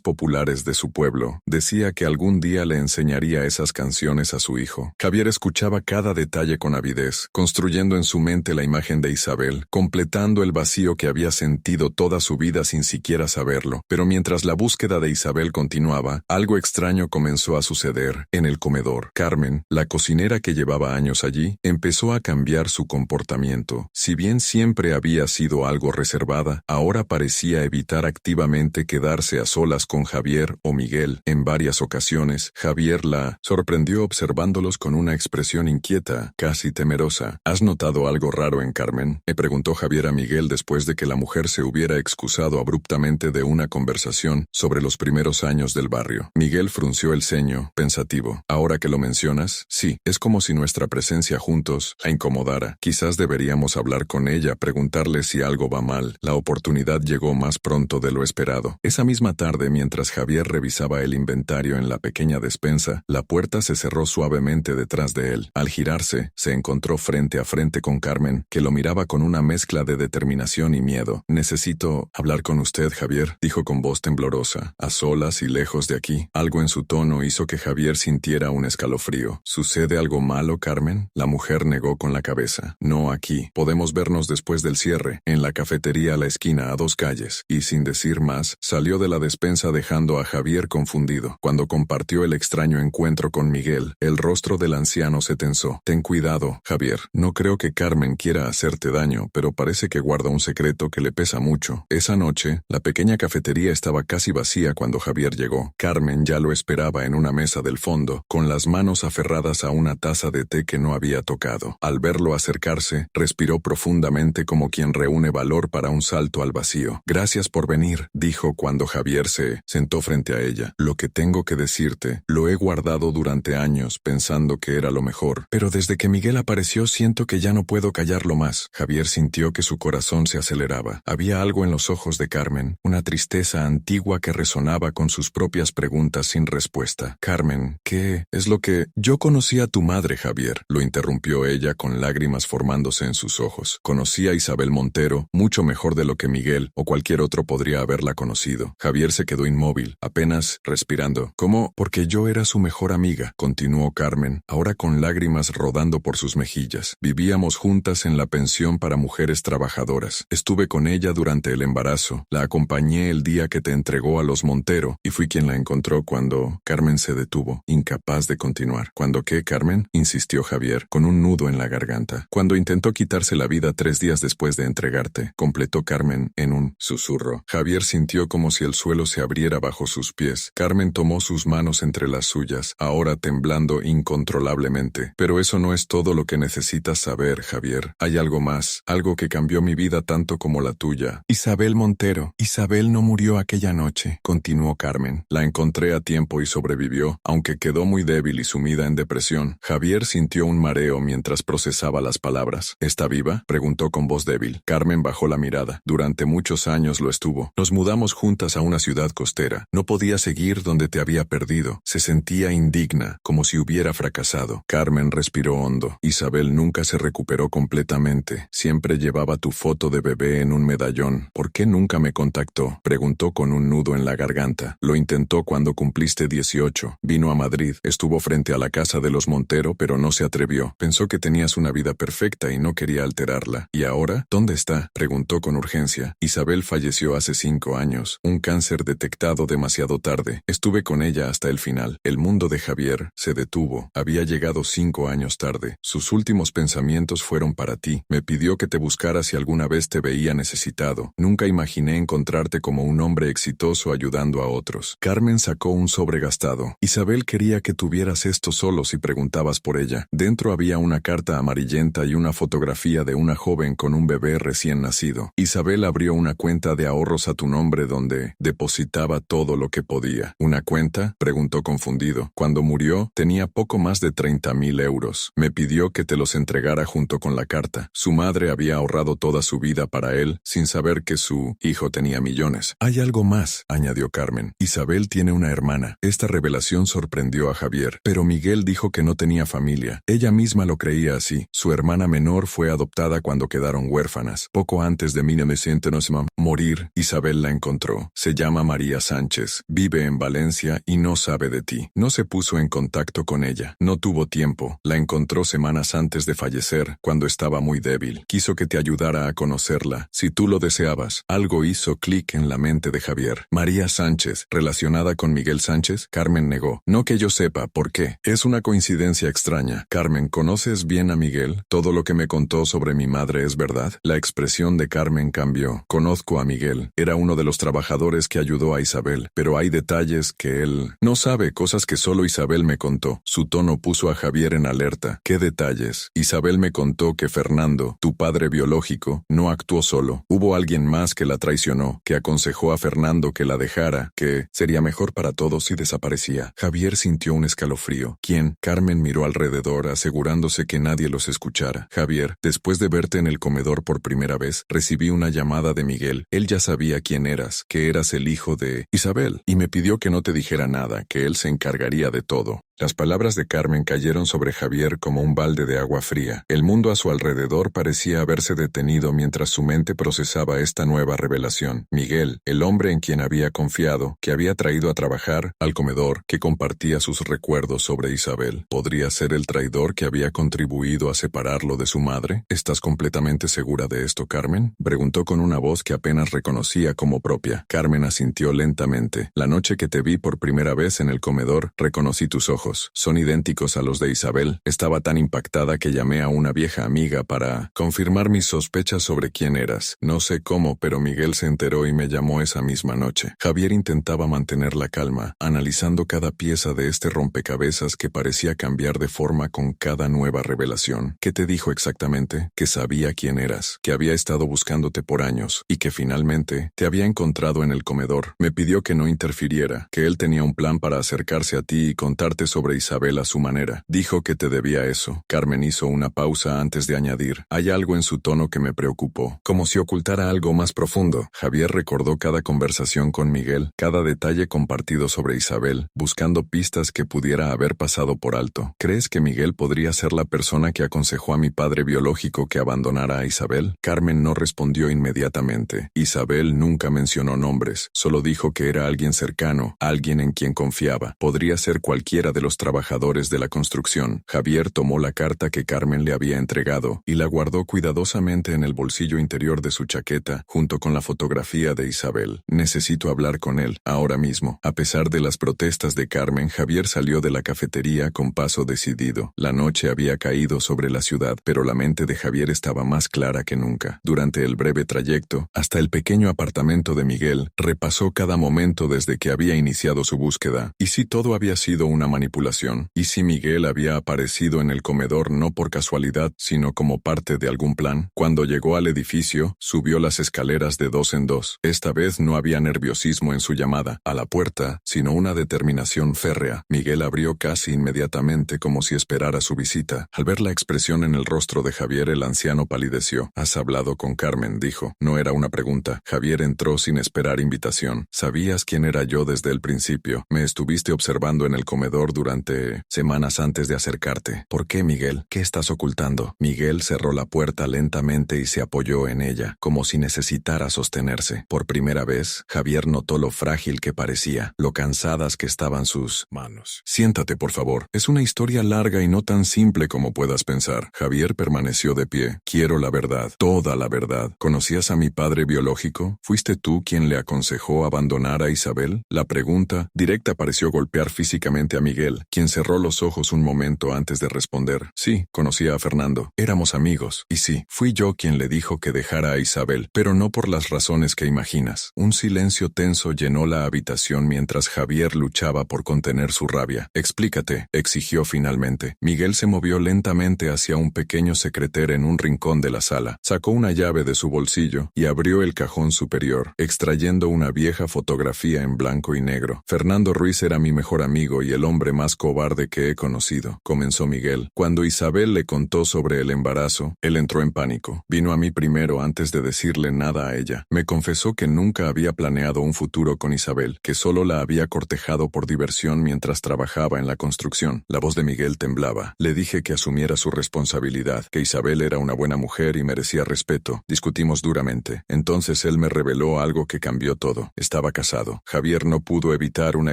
populares de su pueblo. Decía que algún día le enseñaría esas canciones a su hijo. Javier escuchaba cada detalle con avidez, construyendo en su mente la imagen de Isabel, completando el vacío que había sentido toda su vida sin siquiera saberlo. Pero mientras la búsqueda de Isabel continuaba, algo extraño comenzó a suceder. En el comedor, Carmen, la cocinera que llevaba años allí, empezó a cambiar su comportamiento. Si bien siempre había sido algo reservada, ahora parecía evitar activamente quedarse a solas con Javier o Miguel. En varias ocasiones, Javier la sorprendió observándolos con una expresión inquieta, casi temerosa. ¿Has notado algo raro en Carmen?, le preguntó Javier a Miguel después de que la mujer se hubiera excusado abruptamente de una conversación sobre los primeros años del barrio. Miguel frunció el ceño, pensativo. Ahora que lo mencionas, sí, es como si nuestra presencia juntos la incomodara. Quizás deberíamos hablar con ella, preguntarle si algo va mal. La oportunidad llegó más pronto de lo esperado. Esa misma tarde, mientras Javier revisaba el inventario en la pequeña despensa, la puerta se cerró suavemente detrás de él. Al girarse, se encontró frente a frente con Carmen, que lo miraba con una mezcla de determinación y miedo. Necesito hablar con usted, Javier, dijo con voz temblorosa. A solas y lejos de aquí. Algo en su tono hizo que Javier sintiera un escalofrío. ¿Sucede algo malo, Carmen? La mujer negó con la cabeza. No aquí. Podemos vernos después del cierre, en la cafetería a la esquina a 2 calles. Y sin decir más, salió de la despensa dejando a Javier confundido. Cuando compartió el extraño encuentro con Miguel, el rostro del anciano se tensó. Ten cuidado, Javier. No creo que Carmen quiera hacerte daño, pero parece que guarda un secreto que le pesa mucho. Esa noche, la pequeña cafetería estaba casi vacía cuando Javier llegó. Carmen ya lo esperaba en una mesa del fondo, con las manos aferradas a una taza de té que no había tocado. Al verlo acercarse, respiró profundamente como quien reúne valor para un salto al vacío. Gracias por venir, dijo cuando Javier se sentó frente a ella. Lo que tengo que decirte, lo he guardado durante años pensando que era lo mejor, pero desde que Miguel apareció siento que ya no puedo callarlo más. Javier sintió que su corazón se aceleraba. Había algo en los ojos de Carmen, una tristeza antigua que resonaba con sus propias preguntas sin respuesta. Carmen, ¿qué es lo que...? Yo conocí a tu madre, Javier, lo interrumpió ella con lágrimas formándose en sus ojos. Conocí a Isabel Montero mucho mejor de lo que Miguel o cualquier otro podría haberla conocido. Javier se quedó inmóvil, apenas respirando. ¿Cómo? Porque yo era su mejor amiga, continuó Carmen, ahora con lágrimas rodando por sus mejillas. Vivíamos juntas en la pensión para mujeres trabajadoras. Estuve con ella durante el embarazo, la acompañé el día que te entregó a los Montero y fui quien la encontró cuando... Carmen se detuvo, incapaz de continuar. ¿Cuándo qué, Carmen?, insistió Javier, con un nudo en la garganta. Cuando intentó quitarse la vida 3 días después de entregarte, completó Carmen en un susurro. Javier sintió como si el suelo se abriera bajo sus pies. Carmen tomó sus manos entre las suyas, ahora temblando incontrolablemente. Pero eso no es todo lo que necesitas saber, Javier. Hay algo más, algo que cambió mi vida tanto como la tuya. Isabel Montero. Isabel no murió aquella noche, continuó Carmen. La encontré a tiempo y sobrevivió, aunque quedó muy débil y sumida en depresión. Javier sintió un mareo mientras procesaba las palabras. ¿Está viva?, preguntó con voz débil. Carmen bajó la mirada. Durante muchos años lo estuvo. Nos mudamos juntas a una ciudad costera. No podía seguir donde te había perdido. Se sentía indigna, como si hubiera fracasado. Carmen respiró hondo. Isabel nunca se recuperó completamente. Siempre llevaba tu foto de bebé en un medallón. ¿Por qué nunca me contactó?, preguntó con un nudo en la garganta. Lo intentó cuando cumpliste 18. Vino a Madrid. Estuvo frente a la casa de los Montero, pero no se atrevió. Pensó que tenías una vida perfecta y no quería alterarla. ¿Y ahora? ¿Dónde está?, preguntó con urgencia. Isabel falleció hace 5 años. Un cáncer detectado demasiado tarde. Estuve con ella hasta el final. El mundo de Javier se detuvo. Había llegado 5 años tarde. Sus últimos pensamientos fueron para ti. Me pidió que te buscara si alguna vez te veía necesitado. Nunca imaginé encontrarte como un hombre exitoso ayudando a otros. Carmen sacó un sobre gastado. Isabel quería que tuvieras esto solo si preguntabas por ella. Dentro había una carta amarillenta y una fotografía de una joven con un bebé recién nacido. Isabel abrió una cuenta de ahorros a tu nombre donde depositaba todo lo que podía. ¿Una cuenta?, preguntó confundido. Cuando murió, tenía poco más de 30.000 euros. Me pidió que te los entregara junto con la carta. Su madre había ahorrado toda su vida para él, sin saber que su hijo tenía millones. Hay algo más, añadió Carmen. Isabel tiene una hermana. Esta revelación sorprendió a Javier, pero Miguel dijo que no tenía familia. Ella misma lo creía así. Su hermana menor fue adoptada cuando quedaron huérfanas. Poco antes de 1900 morir, Isabel la encontró. Se llama María Sánchez. Vive en Valencia y no sabe de ti. No se puso en contacto con ella. No tuvo tiempo. La encontró semanas antes de fallecer, cuando estaba muy débil. Quiso que te ayudara a conocerla. Si tú lo deseabas. Algo hizo clic en la mente de Javier. María Sánchez, relacionada con Miguel Sánchez. Carmen negó. No que yo sepa por qué. Es una coincidencia extraña. Carmen, ¿conoces bien a Miguel? ¿Todo lo que me contó sobre mi madre es verdad? La expresión de Carmen cambió. Conozco a Miguel. Era uno de los trabajadores que ayudó a Isabel, pero hay detalles que él no sabe, cosas que solo Isabel me contó. Su tono puso a Javier en alerta. ¿Qué detalles? Isabel me contó que Fernando, tu padre biológico, no actuó solo. Hubo alguien más que la traicionó, que aconsejó a Fernando que la dejara, que sería mejor para todos si desaparecía. Javier sintió un escalofrío. ¿Quién? Carmen miró alrededor, asegurándose que nadie los escuchara. Javier, después de verte en el comedor por primera vez, recibí una llamada de Miguel. Él ya sabía quién eras, que eras el hijo de Isabel, y me pidió que no te dijera nada, que él se encargaría de todo. Las palabras de Carmen cayeron sobre Javier como un balde de agua fría. El mundo a su alrededor parecía haberse detenido mientras su mente procesaba esta nueva revelación. Miguel, el hombre en quien había confiado, que había traído a trabajar al comedor, que compartía sus recuerdos sobre Isabel, ¿podría ser el traidor que había contribuido a separarlo de su madre? ¿Estás completamente segura de esto, Carmen?, preguntó con una voz que apenas reconocía como propia. Carmen asintió lentamente. La noche que te vi por primera vez en el comedor, reconocí tus ojos. Son idénticos a los de Isabel. Estaba tan impactada que llamé a una vieja amiga para confirmar mis sospechas sobre quién eras. No sé cómo, pero Miguel se enteró y me llamó esa misma noche. Javier intentaba mantener la calma, analizando cada pieza de este rompecabezas que parecía cambiar de forma con cada nueva revelación. ¿Qué te dijo exactamente? Que sabía quién eras, que había estado buscándote por años y que finalmente te había encontrado en el comedor. Me pidió que no interfiriera, que él tenía un plan para acercarse a ti y contarte sobre Isabel a su manera. Dijo que te debía eso. Carmen hizo una pausa antes de añadir. Hay algo en su tono que me preocupó, como si ocultara algo más profundo. Javier recordó cada conversación con Miguel, cada detalle compartido sobre Isabel, buscando pistas que pudiera haber pasado por alto. ¿Crees que Miguel podría ser la persona que aconsejó a mi padre biológico que abandonara a Isabel? Carmen no respondió inmediatamente. Isabel nunca mencionó nombres, solo dijo que era alguien cercano, alguien en quien confiaba. Podría ser cualquiera de los trabajadores de la construcción. Javier tomó la carta que Carmen le había entregado y la guardó cuidadosamente en el bolsillo interior de su chaqueta, junto con la fotografía de Isabel. Necesito hablar con él, ahora mismo. A pesar de las protestas de Carmen, Javier salió de la cafetería con paso decidido. La noche había caído sobre la ciudad, pero la mente de Javier estaba más clara que nunca. Durante el breve trayecto, hasta el pequeño apartamento de Miguel, repasó cada momento desde que había iniciado su búsqueda. ¿Y si todo había sido una manipulación? ¿Y si Miguel había aparecido en el comedor no por casualidad, sino como parte de algún plan? Cuando llegó al edificio, subió las escaleras de 2 en 2. Esta vez no había nerviosismo en su llamada a la puerta, sino una determinación férrea. Miguel abrió casi inmediatamente como si esperara su visita. Al ver la expresión en el rostro de Javier, el anciano palideció. «¿Has hablado con Carmen?», dijo. No era una pregunta. Javier entró sin esperar invitación. «Sabías quién era yo desde el principio. Me estuviste observando en el comedor durante semanas antes de acercarte. ¿Por qué, Miguel? ¿Qué estás ocultando?» Miguel cerró la puerta lentamente y se apoyó en ella, como si necesitara sostenerse. Por primera vez, Javier notó lo frágil que parecía, lo cansadas que estaban sus manos. «Siéntate, por favor. Es una historia larga y no tan simple como puedas pensar». Javier permaneció de pie. «Quiero la verdad, toda la verdad. ¿Conocías a mi padre biológico? ¿Fuiste tú quien le aconsejó abandonar a Isabel?» La pregunta directa pareció golpear físicamente a Miguel. Miguel, quien cerró los ojos un momento antes de responder. Sí, conocía a Fernando. Éramos amigos. Y sí, fui yo quien le dijo que dejara a Isabel, pero no por las razones que imaginas. Un silencio tenso llenó la habitación mientras Javier luchaba por contener su rabia. Explícate, exigió finalmente. Miguel se movió lentamente hacia un pequeño secreter en un rincón de la sala. Sacó una llave de su bolsillo y abrió el cajón superior, extrayendo una vieja fotografía en blanco y negro. Fernando Ruiz era mi mejor amigo y el hombre más cobarde que he conocido, comenzó Miguel. Cuando Isabel le contó sobre el embarazo, él entró en pánico. Vino a mí primero antes de decirle nada a ella. Me confesó que nunca había planeado un futuro con Isabel, que solo la había cortejado por diversión mientras trabajaba en la construcción. La voz de Miguel temblaba. Le dije que asumiera su responsabilidad, que Isabel era una buena mujer y merecía respeto. Discutimos duramente. Entonces él me reveló algo que cambió todo. Estaba casado. Javier no pudo evitar una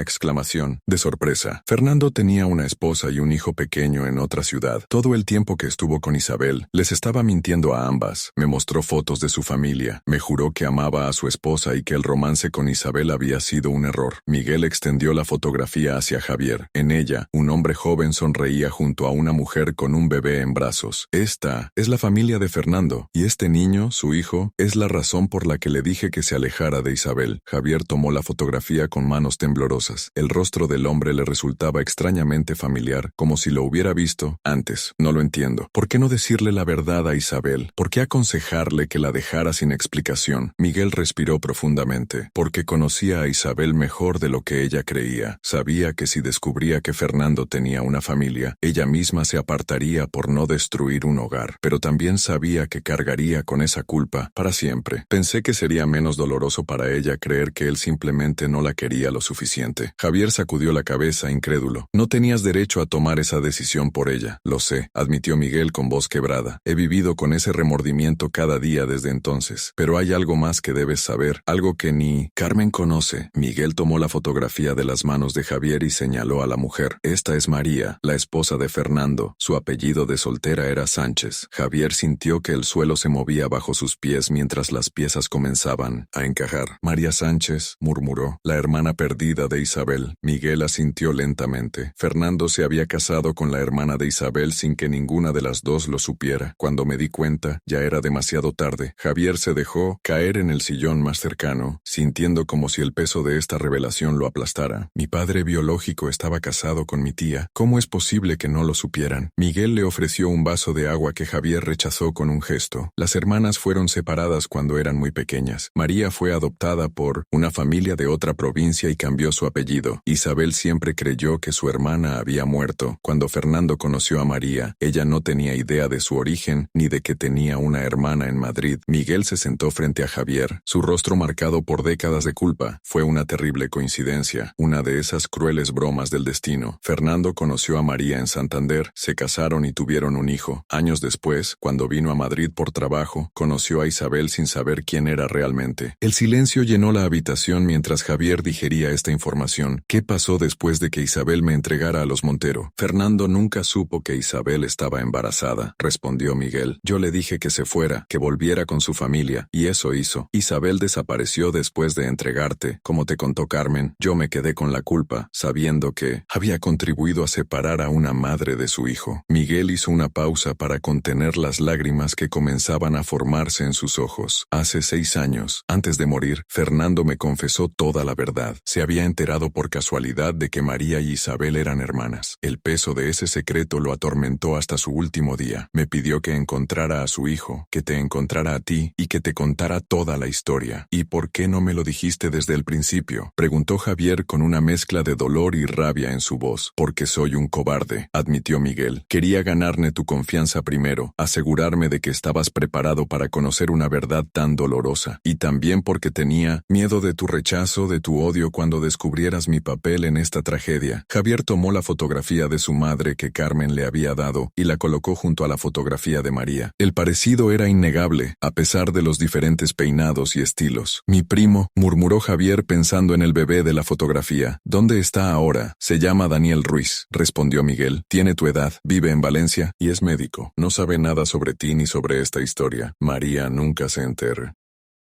exclamación de sorpresa. Fernando tenía una esposa y un hijo pequeño en otra ciudad. Todo el tiempo que estuvo con Isabel, les estaba mintiendo a ambas. Me mostró fotos de su familia. Me juró que amaba a su esposa y que el romance con Isabel había sido un error. Miguel extendió la fotografía hacia Javier. En ella, un hombre joven sonreía junto a una mujer con un bebé en brazos. Esta es la familia de Fernando, y este niño, su hijo, es la razón por la que le dije que se alejara de Isabel. Javier tomó la fotografía con manos temblorosas. El rostro del hombre le resultaba extrañamente familiar, como si lo hubiera visto antes. No lo entiendo. ¿Por qué no decirle la verdad a Isabel? ¿Por qué aconsejarle que la dejara sin explicación? Miguel respiró profundamente. Porque conocía a Isabel mejor de lo que ella creía. Sabía que si descubría que Fernando tenía una familia, ella misma se apartaría por no destruir un hogar. Pero también sabía que cargaría con esa culpa para siempre. Pensé que sería menos doloroso para ella creer que él simplemente no la quería lo suficiente. Javier sacudió la cabeza, incrédulo. No tenías derecho a tomar esa decisión por ella. Lo sé, admitió Miguel con voz quebrada. He vivido con ese remordimiento cada día desde entonces. Pero hay algo más que debes saber, algo que ni Carmen conoce. Miguel tomó la fotografía de las manos de Javier y señaló a la mujer. Esta es María, la esposa de Fernando. Su apellido de soltera era Sánchez. Javier sintió que el suelo se movía bajo sus pies mientras las piezas comenzaban a encajar. María Sánchez, murmuró, la hermana perdida de Isabel. Miguel asintió lentamente. Fernando se había casado con la hermana de Isabel sin que ninguna de las dos lo supiera. Cuando me di cuenta, ya era demasiado tarde. Javier se dejó caer en el sillón más cercano, sintiendo como si el peso de esta revelación lo aplastara. Mi padre biológico estaba casado con mi tía. ¿Cómo es posible que no lo supieran? Miguel le ofreció un vaso de agua que Javier rechazó con un gesto. Las hermanas fueron separadas cuando eran muy pequeñas. María fue adoptada por una familia de otra provincia y cambió su apellido. Isabel siempre creyó que su hermana había muerto. Cuando Fernando conoció a María, ella no tenía idea de su origen ni de que tenía una hermana en Madrid. Miguel se sentó frente a Javier, su rostro marcado por décadas de culpa. Fue una terrible coincidencia, una de esas crueles bromas del destino. Fernando conoció a María en Santander, se casaron y tuvieron un hijo. Años después, cuando vino a Madrid por trabajo, conoció a Isabel sin saber quién era realmente. El silencio llenó la habitación mientras Javier digería esta información. ¿Qué pasó después de que Isabel me entregara a los Montero? Fernando nunca supo que Isabel estaba embarazada, respondió Miguel. Yo le dije que se fuera, que volviera con su familia, y eso hizo. Isabel desapareció después de entregarte. Como te contó Carmen, yo me quedé con la culpa, sabiendo que había contribuido a separar a una madre de su hijo. Miguel hizo una pausa para contener las lágrimas que comenzaban a formarse en sus ojos. Hace 6 años, antes de morir, Fernando me confesó toda la verdad. Se había enterado por casualidad de que María y Isabel eran hermanas. El peso de ese secreto lo atormentó hasta su último día. Me pidió que encontrara a su hijo, que te encontrara a ti y que te contara toda la historia. ¿Y por qué no me lo dijiste desde el principio?, preguntó Javier con una mezcla de dolor y rabia en su voz. Porque soy un cobarde, admitió Miguel. Quería ganarme tu confianza primero, asegurarme de que estabas preparado para conocer una verdad tan dolorosa. Y también porque tenía miedo de tu rechazo, de tu odio cuando descubrieras mi papel en esta tragedia. Javier tomó la fotografía de su madre que Carmen le había dado y la colocó junto a la fotografía de María. El parecido era innegable, a pesar de los diferentes peinados y estilos. Mi primo, murmuró Javier pensando en el bebé de la fotografía. ¿Dónde está ahora? Se llama Daniel Ruiz, respondió Miguel. Tiene tu edad, vive en Valencia y es médico. No sabe nada sobre ti ni sobre esta historia. María nunca se enterra.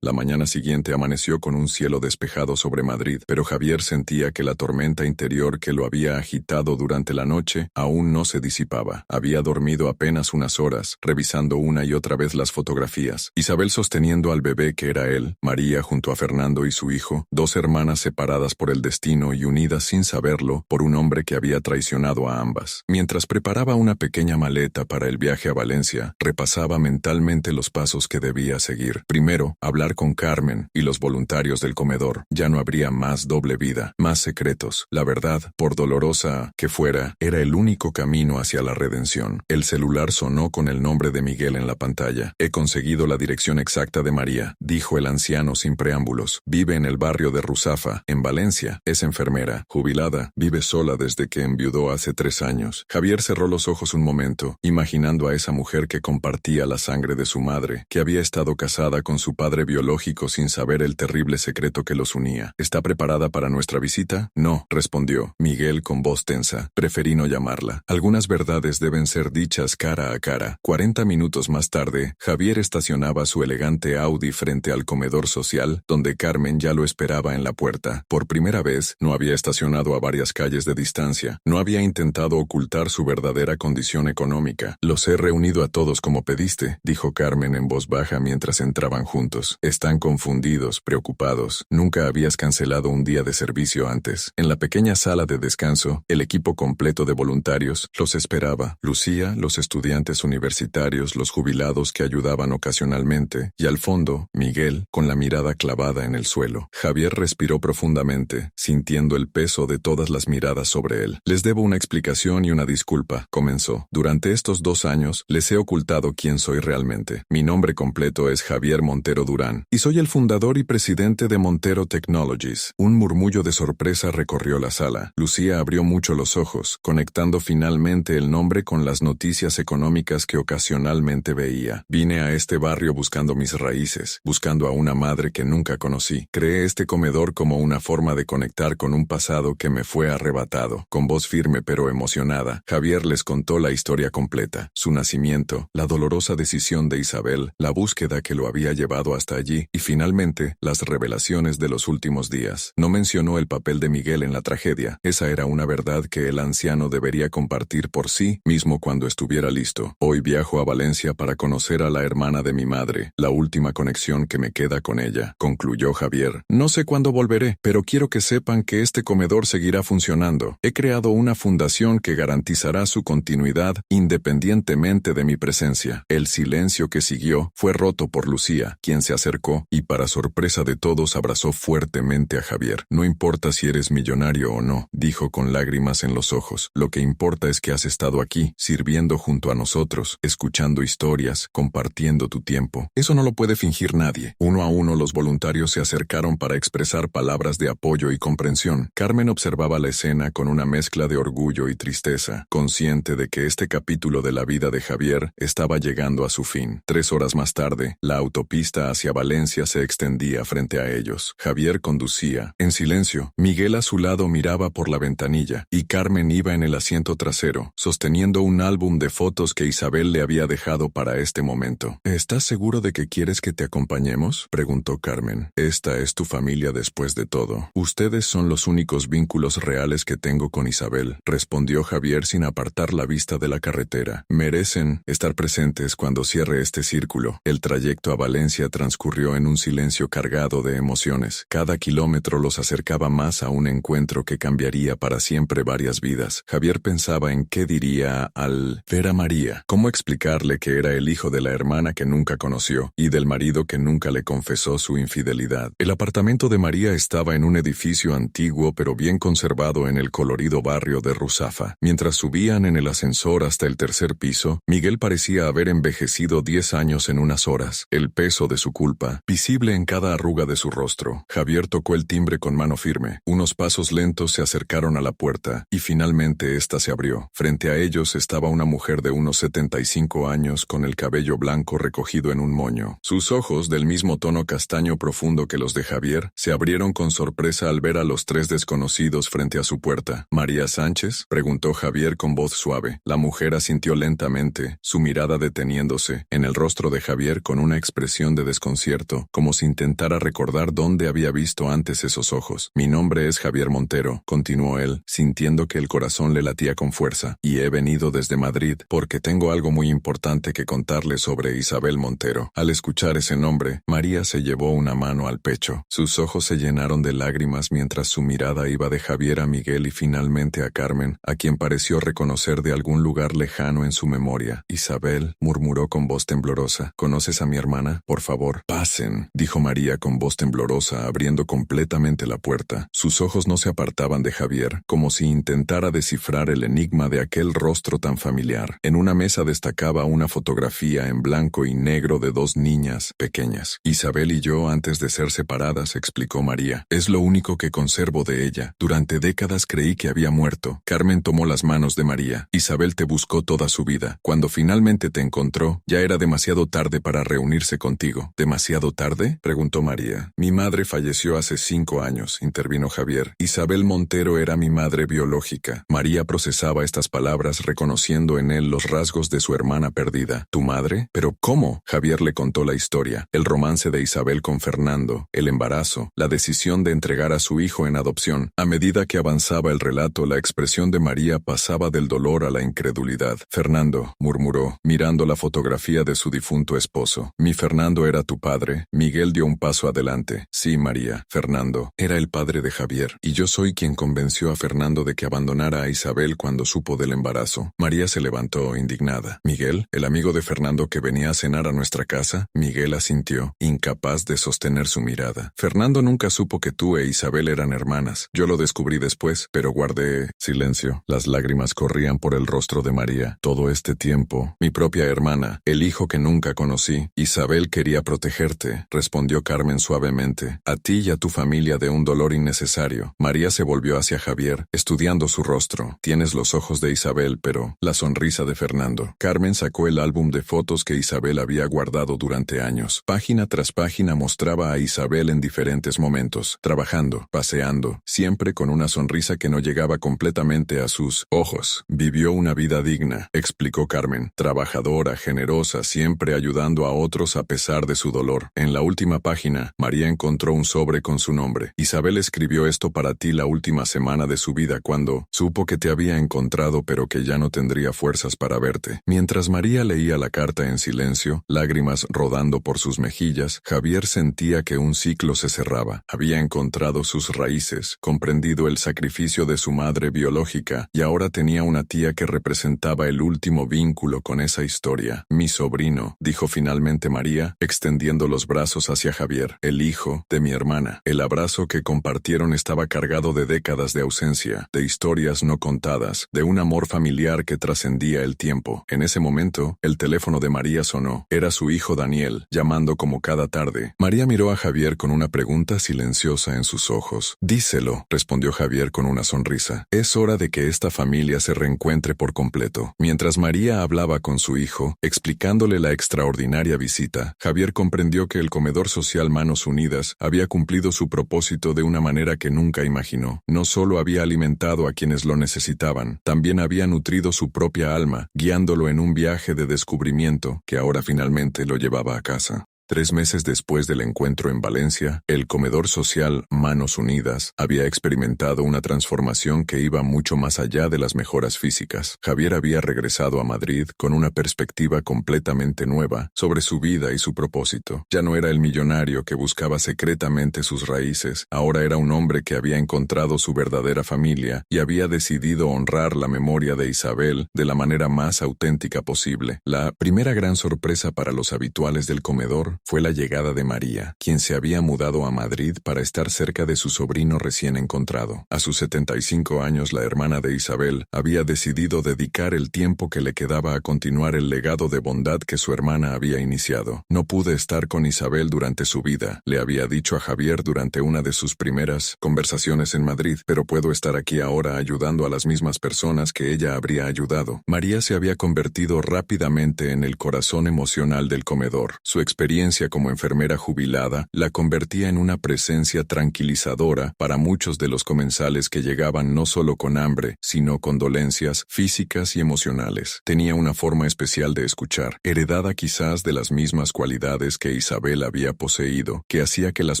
La mañana siguiente amaneció con un cielo despejado sobre Madrid, pero Javier sentía que la tormenta interior que lo había agitado durante la noche aún no se disipaba. Había dormido apenas unas horas, revisando una y otra vez las fotografías. Isabel sosteniendo al bebé que era él, María junto a Fernando y su hijo, dos hermanas separadas por el destino y unidas sin saberlo por un hombre que había traicionado a ambas. Mientras preparaba una pequeña maleta para el viaje a Valencia, repasaba mentalmente los pasos que debía seguir. Primero, hablar con Carmen y los voluntarios del comedor. Ya no habría más doble vida, más secretos. La verdad, por dolorosa que fuera, era el único camino hacia la redención. El celular sonó con el nombre de Miguel en la pantalla. He conseguido la dirección exacta de María, dijo el anciano sin preámbulos. Vive en el barrio de Ruzafa, en Valencia. Es enfermera, jubilada, vive sola desde que enviudó hace 3 años. Javier cerró los ojos un momento, imaginando a esa mujer que compartía la sangre de su madre, que había estado casada con su padre biológico sin saber el terrible secreto que los unía. ¿Está preparada para nuestra visita? No, respondió Miguel con voz tensa. Preferí no llamarla. Algunas verdades deben ser dichas cara a cara. 40 minutos más tarde, Javier estacionaba su elegante Audi frente al comedor social, donde Carmen ya lo esperaba en la puerta. Por primera vez, no había estacionado a varias calles de distancia. No había intentado ocultar su verdadera condición económica. Los he reunido a todos como pediste, dijo Carmen en voz baja mientras entraban juntos. Están confundidos, preocupados. Nunca habías cancelado un día de servicio antes. En la pequeña sala de descanso, el equipo completo de voluntarios los esperaba. Lucía, los estudiantes universitarios, los jubilados que ayudaban ocasionalmente, y al fondo, Miguel, con la mirada clavada en el suelo. Javier respiró profundamente, sintiendo el peso de todas las miradas sobre él. Les debo una explicación y una disculpa, comenzó. Durante estos 2 años, les he ocultado quién soy realmente. Mi nombre completo es Javier Montero Durán, y soy el fundador y presidente de Montero Technologies. Un murmullo de sorpresa recorrió la sala. Lucía abrió mucho los ojos, conectando finalmente el nombre con las noticias económicas que ocasionalmente veía. Vine a este barrio buscando mis raíces, buscando a una madre que nunca conocí. Creé este comedor como una forma de conectar con un pasado que me fue arrebatado. Con voz firme pero emocionada, Javier les contó la historia completa, su nacimiento, la dolorosa decisión de Isabel, la búsqueda que lo había llevado hasta allí y finalmente las revelaciones de los últimos días. No mencionó el papel de Miguel en la tragedia. Esa era una verdad que el anciano debería compartir por sí mismo cuando estuviera listo. Hoy viajo a Valencia para conocer a la hermana de mi madre, la última conexión que me queda con ella, concluyó Javier. No sé cuándo volveré, pero quiero que sepan que este comedor seguirá funcionando. He creado una fundación que garantizará su continuidad independientemente de mi presencia. El silencio que siguió fue roto por Lucía, quien se acercó y para sorpresa de todos abrazó fuertemente a Javier. No importa si eres millonario o no, dijo con lágrimas en los ojos. Lo que importa es que has estado aquí, sirviendo junto a nosotros, escuchando historias, compartiendo tu tiempo. Eso no lo puede fingir nadie. Uno a uno los voluntarios se acercaron para expresar palabras de apoyo y comprensión. Carmen observaba la escena con una mezcla de orgullo y tristeza, consciente de que este capítulo de la vida de Javier estaba llegando a su fin. 3 horas más tarde, la autopista hacia Valencia se extendía frente a ellos. Javier conducía. En silencio, Miguel a su lado miraba por la ventanilla, y Carmen iba en el asiento trasero, sosteniendo un álbum de fotos que Isabel le había dejado para este momento. ¿Estás seguro de que quieres que te acompañemos?, preguntó Carmen. Esta es tu familia después de todo. Ustedes son los únicos vínculos reales que tengo con Isabel, respondió Javier sin apartar la vista de la carretera. Merecen estar presentes cuando cierre este círculo. El trayecto a Valencia transcurrió en un silencio cargado de emociones. Cada kilómetro los acercaba más a un encuentro que cambiaría para siempre varias vidas. Javier pensaba en qué diría al ver a María, cómo explicarle que era el hijo de la hermana que nunca conoció y del marido que nunca le confesó su infidelidad. El apartamento de María estaba en un edificio antiguo pero bien conservado en el colorido barrio de Ruzafa. Mientras subían en el ascensor hasta el 3er piso, Miguel parecía haber envejecido 10 años en unas horas. El peso de su culpa, visible en cada arruga de su rostro. Javier tocó el timbre con mano firme. Unos pasos lentos se acercaron a la puerta y finalmente ésta se abrió. Frente a ellos estaba una mujer de unos 75 años con el cabello blanco recogido en un moño. Sus ojos, del mismo tono castaño profundo que los de Javier, se abrieron con sorpresa al ver a los 3 desconocidos frente a su puerta. ¿María Sánchez?, preguntó Javier con voz suave. La mujer asintió lentamente, su mirada deteniéndose en el rostro de Javier con una expresión de desconcierto. desconcierto, como si intentara recordar dónde había visto antes esos ojos. Mi nombre es Javier Montero, continuó él, sintiendo que el corazón le latía con fuerza, y he venido desde Madrid porque tengo algo muy importante que contarle sobre Isabel Montero. Al escuchar ese nombre, María se llevó una mano al pecho. Sus ojos se llenaron de lágrimas mientras su mirada iba de Javier a Miguel y finalmente a Carmen, a quien pareció reconocer de algún lugar lejano en su memoria. Isabel, murmuró con voz temblorosa, ¿conoces a mi hermana? Por favor, pasen, dijo María con voz temblorosa, abriendo completamente la puerta. Sus ojos no se apartaban de Javier, como si intentara descifrar el enigma de aquel rostro tan familiar. En una mesa destacaba una fotografía en blanco y negro de dos niñas pequeñas. Isabel y yo antes de ser separadas, explicó María. Es lo único que conservo de ella. Durante décadas creí que había muerto. Carmen tomó las manos de María. Isabel te buscó toda su vida. Cuando finalmente te encontró, ya era demasiado tarde para reunirse contigo. ¿Demasiado tarde?, preguntó María. Mi madre falleció hace 5 años, intervino Javier. Isabel Montero era mi madre biológica. María procesaba estas palabras reconociendo en él los rasgos de su hermana perdida. ¿Tu madre? ¿Pero cómo? Javier le contó la historia. El romance de Isabel con Fernando, el embarazo, la decisión de entregar a su hijo en adopción. A medida que avanzaba el relato, la expresión de María pasaba del dolor a la incredulidad. Fernando, murmuró, mirando la fotografía de su difunto esposo. Mi Fernando era tu padre. Miguel dio un paso adelante. Sí, María, Fernando era el padre de Javier, y yo soy quien convenció a Fernando de que abandonara a Isabel cuando supo del embarazo. María se levantó, indignada. ¿Miguel, el amigo de Fernando que venía a cenar a nuestra casa? Miguel asintió, incapaz de sostener su mirada. Fernando nunca supo que tú e Isabel eran hermanas. Yo lo descubrí después, pero guardé silencio. Las lágrimas corrían por el rostro de María. Todo este tiempo, mi propia hermana, el hijo que nunca conocí. Isabel quería protegerte, respondió Carmen suavemente, a ti y a tu familia de un dolor innecesario. María se volvió hacia Javier, estudiando su rostro. Tienes los ojos de Isabel, pero la sonrisa de Fernando. Carmen sacó el álbum de fotos que Isabel había guardado durante años. Página tras página mostraba a Isabel en diferentes momentos, trabajando, paseando, siempre con una sonrisa que no llegaba completamente a sus ojos. Vivió una vida digna, explicó Carmen, trabajadora, generosa, siempre ayudando a otros a pesar de su dolor. En la última página, María encontró un sobre con su nombre. Isabel escribió esto para ti la última semana de su vida cuando supo que te había encontrado pero que ya no tendría fuerzas para verte. Mientras María leía la carta en silencio, lágrimas rodando por sus mejillas, Javier sentía que un ciclo se cerraba. Había encontrado sus raíces, comprendido el sacrificio de su madre biológica y ahora tenía una tía que representaba el último vínculo con esa historia. Mi sobrino, dijo finalmente María, extendiendo los brazos hacia Javier, el hijo de mi hermana. El abrazo que compartieron estaba cargado de décadas de ausencia, de historias no contadas, de un amor familiar que trascendía el tiempo. En ese momento, el teléfono de María sonó. Era su hijo Daniel, llamando como cada tarde. María miró a Javier con una pregunta silenciosa en sus ojos. Díselo, respondió Javier con una sonrisa. Es hora de que esta familia se reencuentre por completo. Mientras María hablaba con su hijo, explicándole la extraordinaria visita, Javier comprendió que el comedor social Manos Unidas había cumplido su propósito de una manera que nunca imaginó. No solo había alimentado a quienes lo necesitaban, también había nutrido su propia alma, guiándolo en un viaje de descubrimiento que ahora finalmente lo llevaba a casa. 3 meses después del encuentro en Valencia, el comedor social Manos Unidas había experimentado una transformación que iba mucho más allá de las mejoras físicas. Javier había regresado a Madrid con una perspectiva completamente nueva sobre su vida y su propósito. Ya no era el millonario que buscaba secretamente sus raíces, ahora era un hombre que había encontrado su verdadera familia y había decidido honrar la memoria de Isabel de la manera más auténtica posible. La primera gran sorpresa para los habituales del comedor fue la llegada de María, quien se había mudado a Madrid para estar cerca de su sobrino recién encontrado. A sus 75 años, la hermana de Isabel había decidido dedicar el tiempo que le quedaba a continuar el legado de bondad que su hermana había iniciado. No pude estar con Isabel durante su vida, le había dicho a Javier durante una de sus primeras conversaciones en Madrid, pero puedo estar aquí ahora ayudando a las mismas personas que ella habría ayudado. María se había convertido rápidamente en el corazón emocional del comedor. Su experiencia experiencia como enfermera jubilada la convertía en una presencia tranquilizadora para muchos de los comensales que llegaban no solo con hambre, sino con dolencias físicas y emocionales. Tenía una forma especial de escuchar, heredada quizás de las mismas cualidades que Isabel había poseído, que hacía que las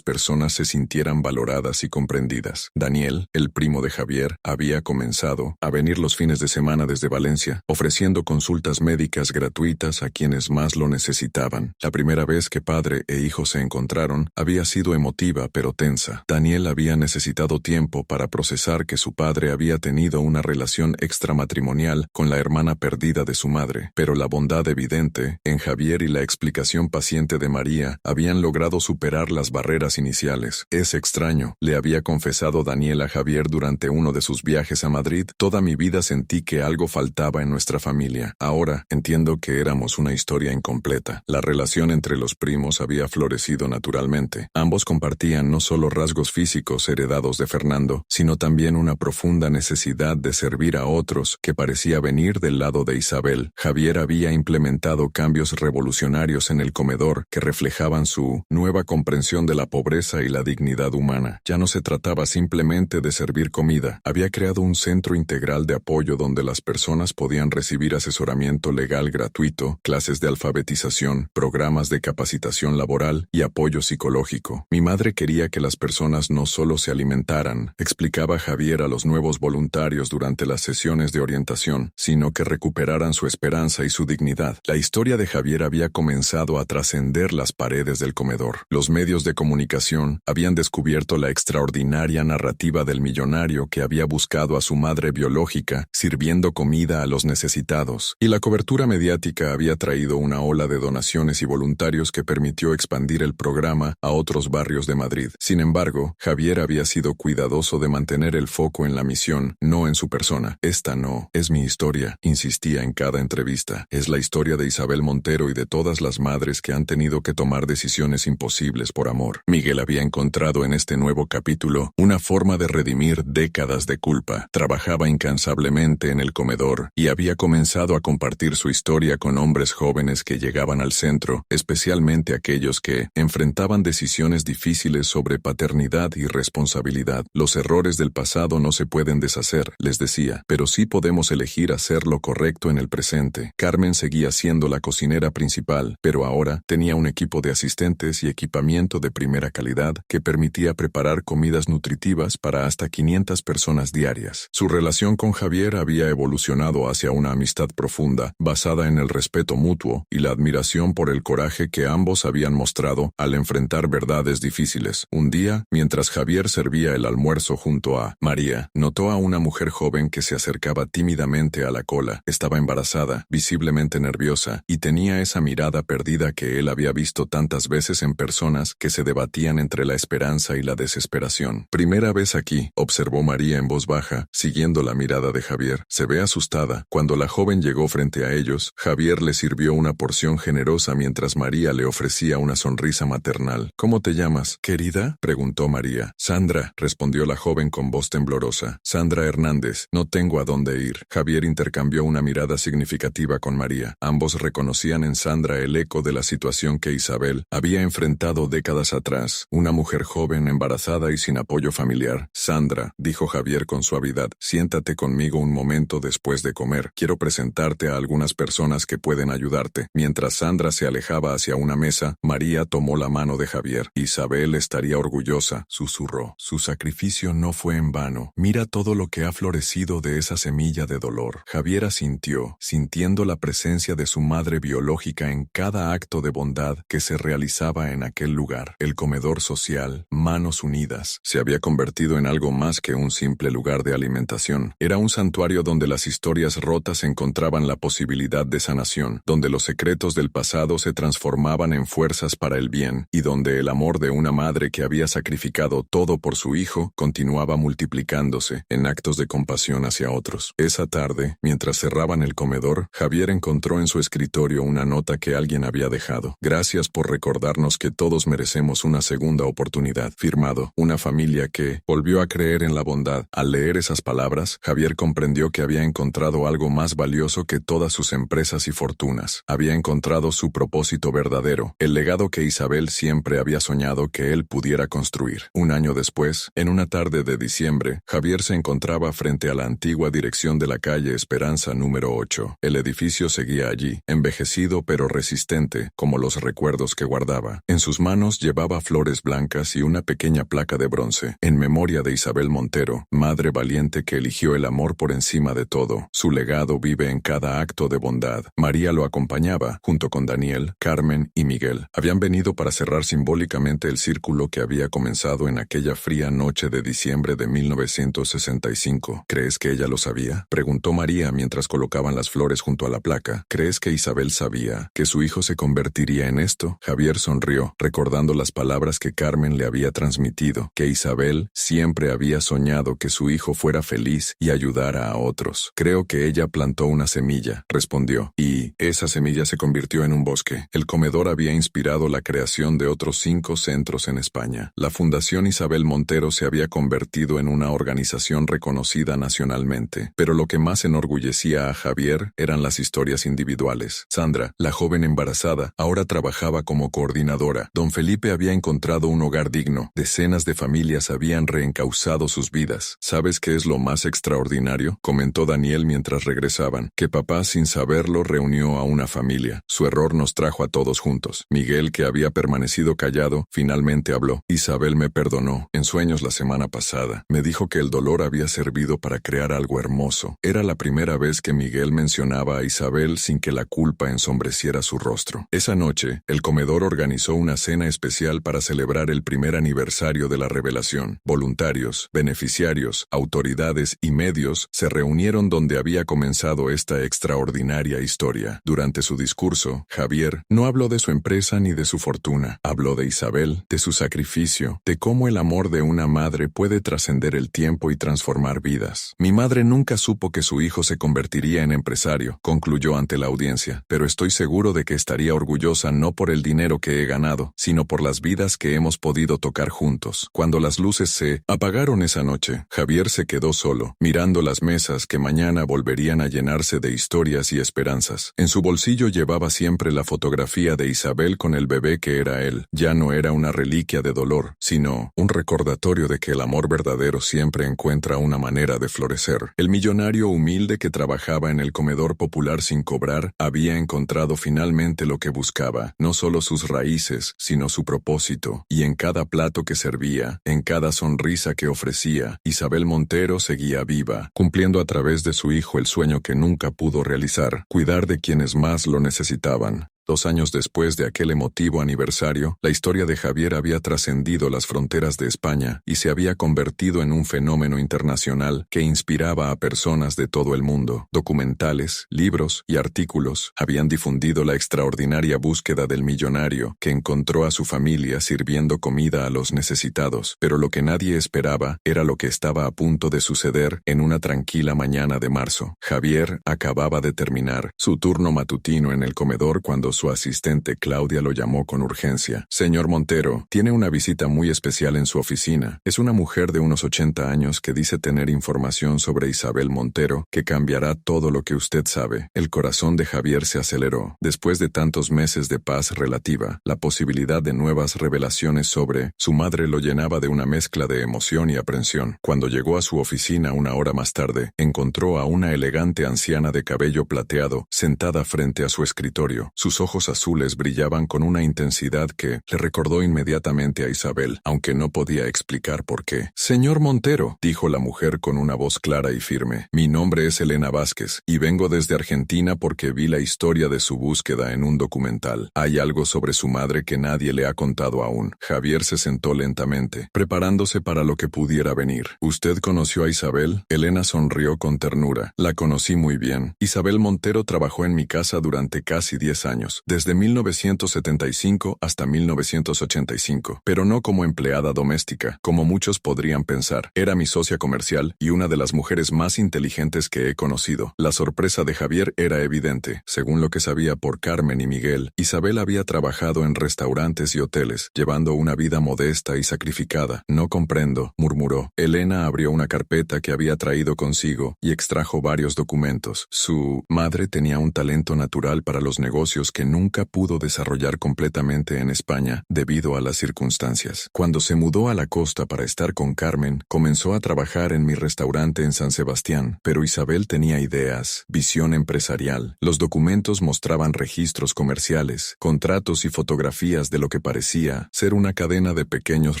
personas se sintieran valoradas y comprendidas. Daniel, el primo de Javier, había comenzado a venir los fines de semana desde Valencia, ofreciendo consultas médicas gratuitas a quienes más lo necesitaban. La primera vez que padre e hijo se encontraron había sido emotiva pero tensa. Daniel había necesitado tiempo para procesar que su padre había tenido una relación extramatrimonial con la hermana perdida de su madre, pero la bondad evidente en Javier y la explicación paciente de María habían logrado superar las barreras iniciales. Es extraño, le había confesado Daniel a Javier durante uno de sus viajes a Madrid. Toda mi vida sentí que algo faltaba en nuestra familia. Ahora entiendo que éramos una historia incompleta. La relación entre los primos había florecido naturalmente. Ambos compartían no solo rasgos físicos heredados de Fernando, sino también una profunda necesidad de servir a otros que parecía venir del lado de Isabel. Javier había implementado cambios revolucionarios en el comedor que reflejaban su nueva comprensión de la pobreza y la dignidad humana. Ya no se trataba simplemente de servir comida. Había creado un centro integral de apoyo donde las personas podían recibir asesoramiento legal gratuito, clases de alfabetización, programas de capacitación laboral y apoyo psicológico. Mi madre quería que las personas no solo se alimentaran, explicaba Javier a los nuevos voluntarios durante las sesiones de orientación, sino que recuperaran su esperanza y su dignidad. La historia de Javier había comenzado a trascender las paredes del comedor. Los medios de comunicación habían descubierto la extraordinaria narrativa del millonario que había buscado a su madre biológica, sirviendo comida a los necesitados, y la cobertura mediática había traído una ola de donaciones y voluntarios que permitió expandir el programa a otros barrios de Madrid. Sin embargo, Javier había sido cuidadoso de mantener el foco en la misión, no en su persona. Esta no es mi historia, insistía en cada entrevista. Es la historia de Isabel Montero y de todas las madres que han tenido que tomar decisiones imposibles por amor. Miguel había encontrado en este nuevo capítulo una forma de redimir décadas de culpa. Trabajaba incansablemente en el comedor y había comenzado a compartir su historia con hombres jóvenes que llegaban al centro, especialmente aquellos que enfrentaban decisiones difíciles sobre paternidad y responsabilidad. Los errores del pasado no se pueden deshacer, les decía, pero sí podemos elegir hacer lo correcto en el presente. Carmen seguía siendo la cocinera principal, pero ahora tenía un equipo de asistentes y equipamiento de primera calidad que permitía preparar comidas nutritivas para hasta 500 personas diarias. Su relación con Javier había evolucionado hacia una amistad profunda, basada en el respeto mutuo y la admiración por el coraje que ambos habían mostrado al enfrentar verdades difíciles. Un día, mientras Javier servía el almuerzo junto a María, notó a una mujer joven que se acercaba tímidamente a la cola. Estaba embarazada, visiblemente nerviosa, y tenía esa mirada perdida que él había visto tantas veces en personas que se debatían entre la esperanza y la desesperación. Primera vez aquí, observó María en voz baja, siguiendo la mirada de Javier. Se ve asustada. Cuando la joven llegó frente a ellos, Javier le sirvió una porción generosa mientras María le ofrecía una sonrisa maternal. ¿Cómo te llamas, querida?, preguntó María. Sandra, respondió la joven con voz temblorosa. Sandra Hernández. No tengo a dónde ir. Javier intercambió una mirada significativa con María. Ambos reconocían en Sandra el eco de la situación que Isabel había enfrentado décadas atrás. Una mujer joven, embarazada y sin apoyo familiar. Sandra, dijo Javier con suavidad, siéntate conmigo un momento después de comer. Quiero presentarte a algunas personas que pueden ayudarte. Mientras Sandra se alejaba hacia una mesa, María tomó la mano de Javier. Isabel estaría orgullosa, susurró. Su sacrificio no fue en vano. Mira todo lo que ha florecido de esa semilla de dolor. Javier asintió, sintiendo la presencia de su madre biológica en cada acto de bondad que se realizaba en aquel lugar. El comedor social, Manos Unidas, se había convertido en algo más que un simple lugar de alimentación. Era un santuario donde las historias rotas encontraban la posibilidad de sanación, donde los secretos del pasado se transformaban en fuerzas para el bien, y donde el amor de una madre que había sacrificado todo por su hijo continuaba multiplicándose en actos de compasión hacia otros. Esa tarde, mientras cerraban el comedor, Javier encontró en su escritorio una nota que alguien había dejado. Gracias por recordarnos que todos merecemos una segunda oportunidad. Firmado, una familia que volvió a creer en la bondad. Al leer esas palabras, Javier comprendió que había encontrado algo más valioso que todas sus empresas y fortunas. Había encontrado su propósito verdadero Montero, el legado que Isabel siempre había soñado que él pudiera construir. Un año después, en una tarde de diciembre, Javier se encontraba frente a la antigua dirección de la calle Esperanza número 8. El edificio seguía allí, envejecido pero resistente, como los recuerdos que guardaba. En sus manos llevaba flores blancas y una pequeña placa de bronce, en memoria de Isabel Montero, madre valiente que eligió el amor por encima de todo. Su legado vive en cada acto de bondad. María lo acompañaba, junto con Daniel, Carmen y Miguel. Habían venido para cerrar simbólicamente el círculo que había comenzado en aquella fría noche de diciembre de 1965. ¿Crees que ella lo sabía?, preguntó María mientras colocaban las flores junto a la placa. ¿Crees que Isabel sabía que su hijo se convertiría en esto? Javier sonrió, recordando las palabras que Carmen le había transmitido, que Isabel siempre había soñado que su hijo fuera feliz y ayudara a otros. Creo que ella plantó una semilla, respondió, y esa semilla se convirtió en un bosque. El comedor había inspirado la creación de otros 5 centros en España. La Fundación Isabel Montero se había convertido en una organización reconocida nacionalmente, pero lo que más enorgullecía a Javier eran las historias individuales. Sandra, la joven embarazada, ahora trabajaba como coordinadora. Don Felipe había encontrado un hogar digno. Decenas de familias habían reencauzado sus vidas. ¿Sabes qué es lo más extraordinario?, comentó Daniel mientras regresaban, que papá, sin saberlo, reunió a una familia. Su error nos trajo a todos juntos. Miguel, que había permanecido callado, finalmente habló. Isabel me perdonó, en sueños la semana pasada. Me dijo que el dolor había servido para crear algo hermoso. Era la primera vez que Miguel mencionaba a Isabel sin que la culpa ensombreciera su rostro. Esa noche, el comedor organizó una cena especial para celebrar el primer aniversario de la revelación. Voluntarios, beneficiarios, autoridades y medios se reunieron donde había comenzado esta extraordinaria historia. Durante su discurso, Javier no habló de su empresa ni de su fortuna. Habló de Isabel, de su sacrificio, de cómo el amor de una madre puede trascender el tiempo y transformar vidas. Mi madre nunca supo que su hijo se convertiría en empresario, concluyó ante la audiencia, pero estoy seguro de que estaría orgullosa no por el dinero que he ganado, sino por las vidas que hemos podido tocar juntos. Cuando las luces se apagaron esa noche, Javier se quedó solo, mirando las mesas que mañana volverían a llenarse de historias y esperanzas. En su bolsillo llevaba siempre la fotografía de Isabel con el bebé que era él. Ya no era una reliquia de dolor, sino un recordatorio de que el amor verdadero siempre encuentra una manera de florecer. El millonario humilde que trabajaba en el comedor popular sin cobrar había encontrado finalmente lo que buscaba, no solo sus raíces, sino su propósito. Y en cada plato que servía, en cada sonrisa que ofrecía, Isabel Montero seguía viva, cumpliendo a través de su hijo el sueño que nunca pudo realizar: cuidar de quienes más lo necesitaban. 2 años después de aquel emotivo aniversario, la historia de Javier había trascendido las fronteras de España y se había convertido en un fenómeno internacional que inspiraba a personas de todo el mundo. Documentales, libros y artículos habían difundido la extraordinaria búsqueda del millonario que encontró a su familia sirviendo comida a los necesitados, pero lo que nadie esperaba era lo que estaba a punto de suceder en una tranquila mañana de marzo. Javier acababa de terminar su turno matutino en el comedor cuando su asistente Claudia lo llamó con urgencia. Señor Montero, tiene una visita muy especial en su oficina. Es una mujer de unos 80 años que dice tener información sobre Isabel Montero que cambiará todo lo que usted sabe. El corazón de Javier se aceleró. Después de tantos meses de paz relativa, la posibilidad de nuevas revelaciones sobre su madre lo llenaba de una mezcla de emoción y aprensión. Cuando llegó a su oficina una hora más tarde, encontró a una elegante anciana de cabello plateado sentada frente a su escritorio. Sus ojos azules brillaban con una intensidad que le recordó inmediatamente a Isabel, aunque no podía explicar por qué. Señor Montero, dijo la mujer con una voz clara y firme, mi nombre es Elena Vázquez, y vengo desde Argentina porque vi la historia de su búsqueda en un documental. Hay algo sobre su madre que nadie le ha contado aún. Javier se sentó lentamente, preparándose para lo que pudiera venir. ¿Usted conoció a Isabel? Elena sonrió con ternura. La conocí muy bien. Isabel Montero trabajó en mi casa durante casi 10 años. Desde 1975 hasta 1985, pero no como empleada doméstica, como muchos podrían pensar. Era mi socia comercial y una de las mujeres más inteligentes que he conocido. La sorpresa de Javier era evidente. Según lo que sabía por Carmen y Miguel, Isabel había trabajado en restaurantes y hoteles, llevando una vida modesta y sacrificada. No comprendo, murmuró. Elena abrió una carpeta que había traído consigo y extrajo varios documentos. Su madre tenía un talento natural para los negocios que que nunca pudo desarrollar completamente en España debido a las circunstancias. Cuando se mudó a la costa para estar con Carmen, comenzó a trabajar en mi restaurante en San Sebastián, pero Isabel tenía ideas, visión empresarial. Los documentos mostraban registros comerciales, contratos y fotografías de lo que parecía ser una cadena de pequeños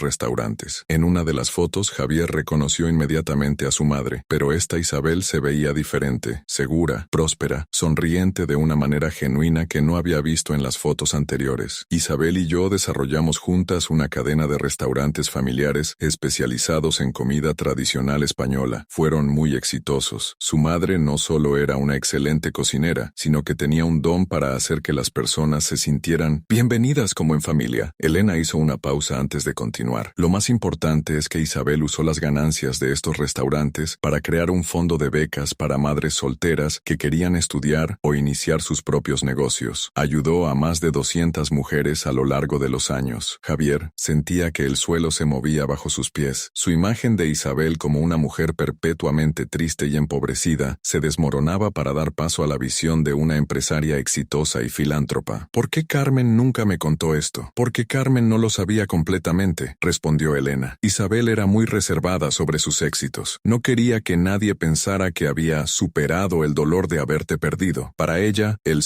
restaurantes. En una de las fotos, Javier reconoció inmediatamente a su madre, pero esta Isabel se veía diferente, segura, próspera, sonriente de una manera genuina que no había visto en las fotos anteriores. Isabel y yo desarrollamos juntas una cadena de restaurantes familiares especializados en comida tradicional española. Fueron muy exitosos. Su madre no solo era una excelente cocinera, sino que tenía un don para hacer que las personas se sintieran bienvenidas como en familia. Elena hizo una pausa antes de continuar. Lo más importante es que Isabel usó las ganancias de estos restaurantes para crear un fondo de becas para madres solteras que querían estudiar o iniciar sus propios negocios. Ayudó a más de 200 mujeres a lo largo de los años. Javier sentía que el suelo se movía bajo sus pies. Su imagen de Isabel como una mujer perpetuamente triste y empobrecida se desmoronaba para dar paso a la visión de una empresaria exitosa y filántropa. ¿Por qué Carmen nunca me contó esto? Porque Carmen no lo sabía completamente, respondió Elena. Isabel era muy reservada sobre sus éxitos. No quería que nadie pensara que había superado el dolor de haberte perdido. Para ella, el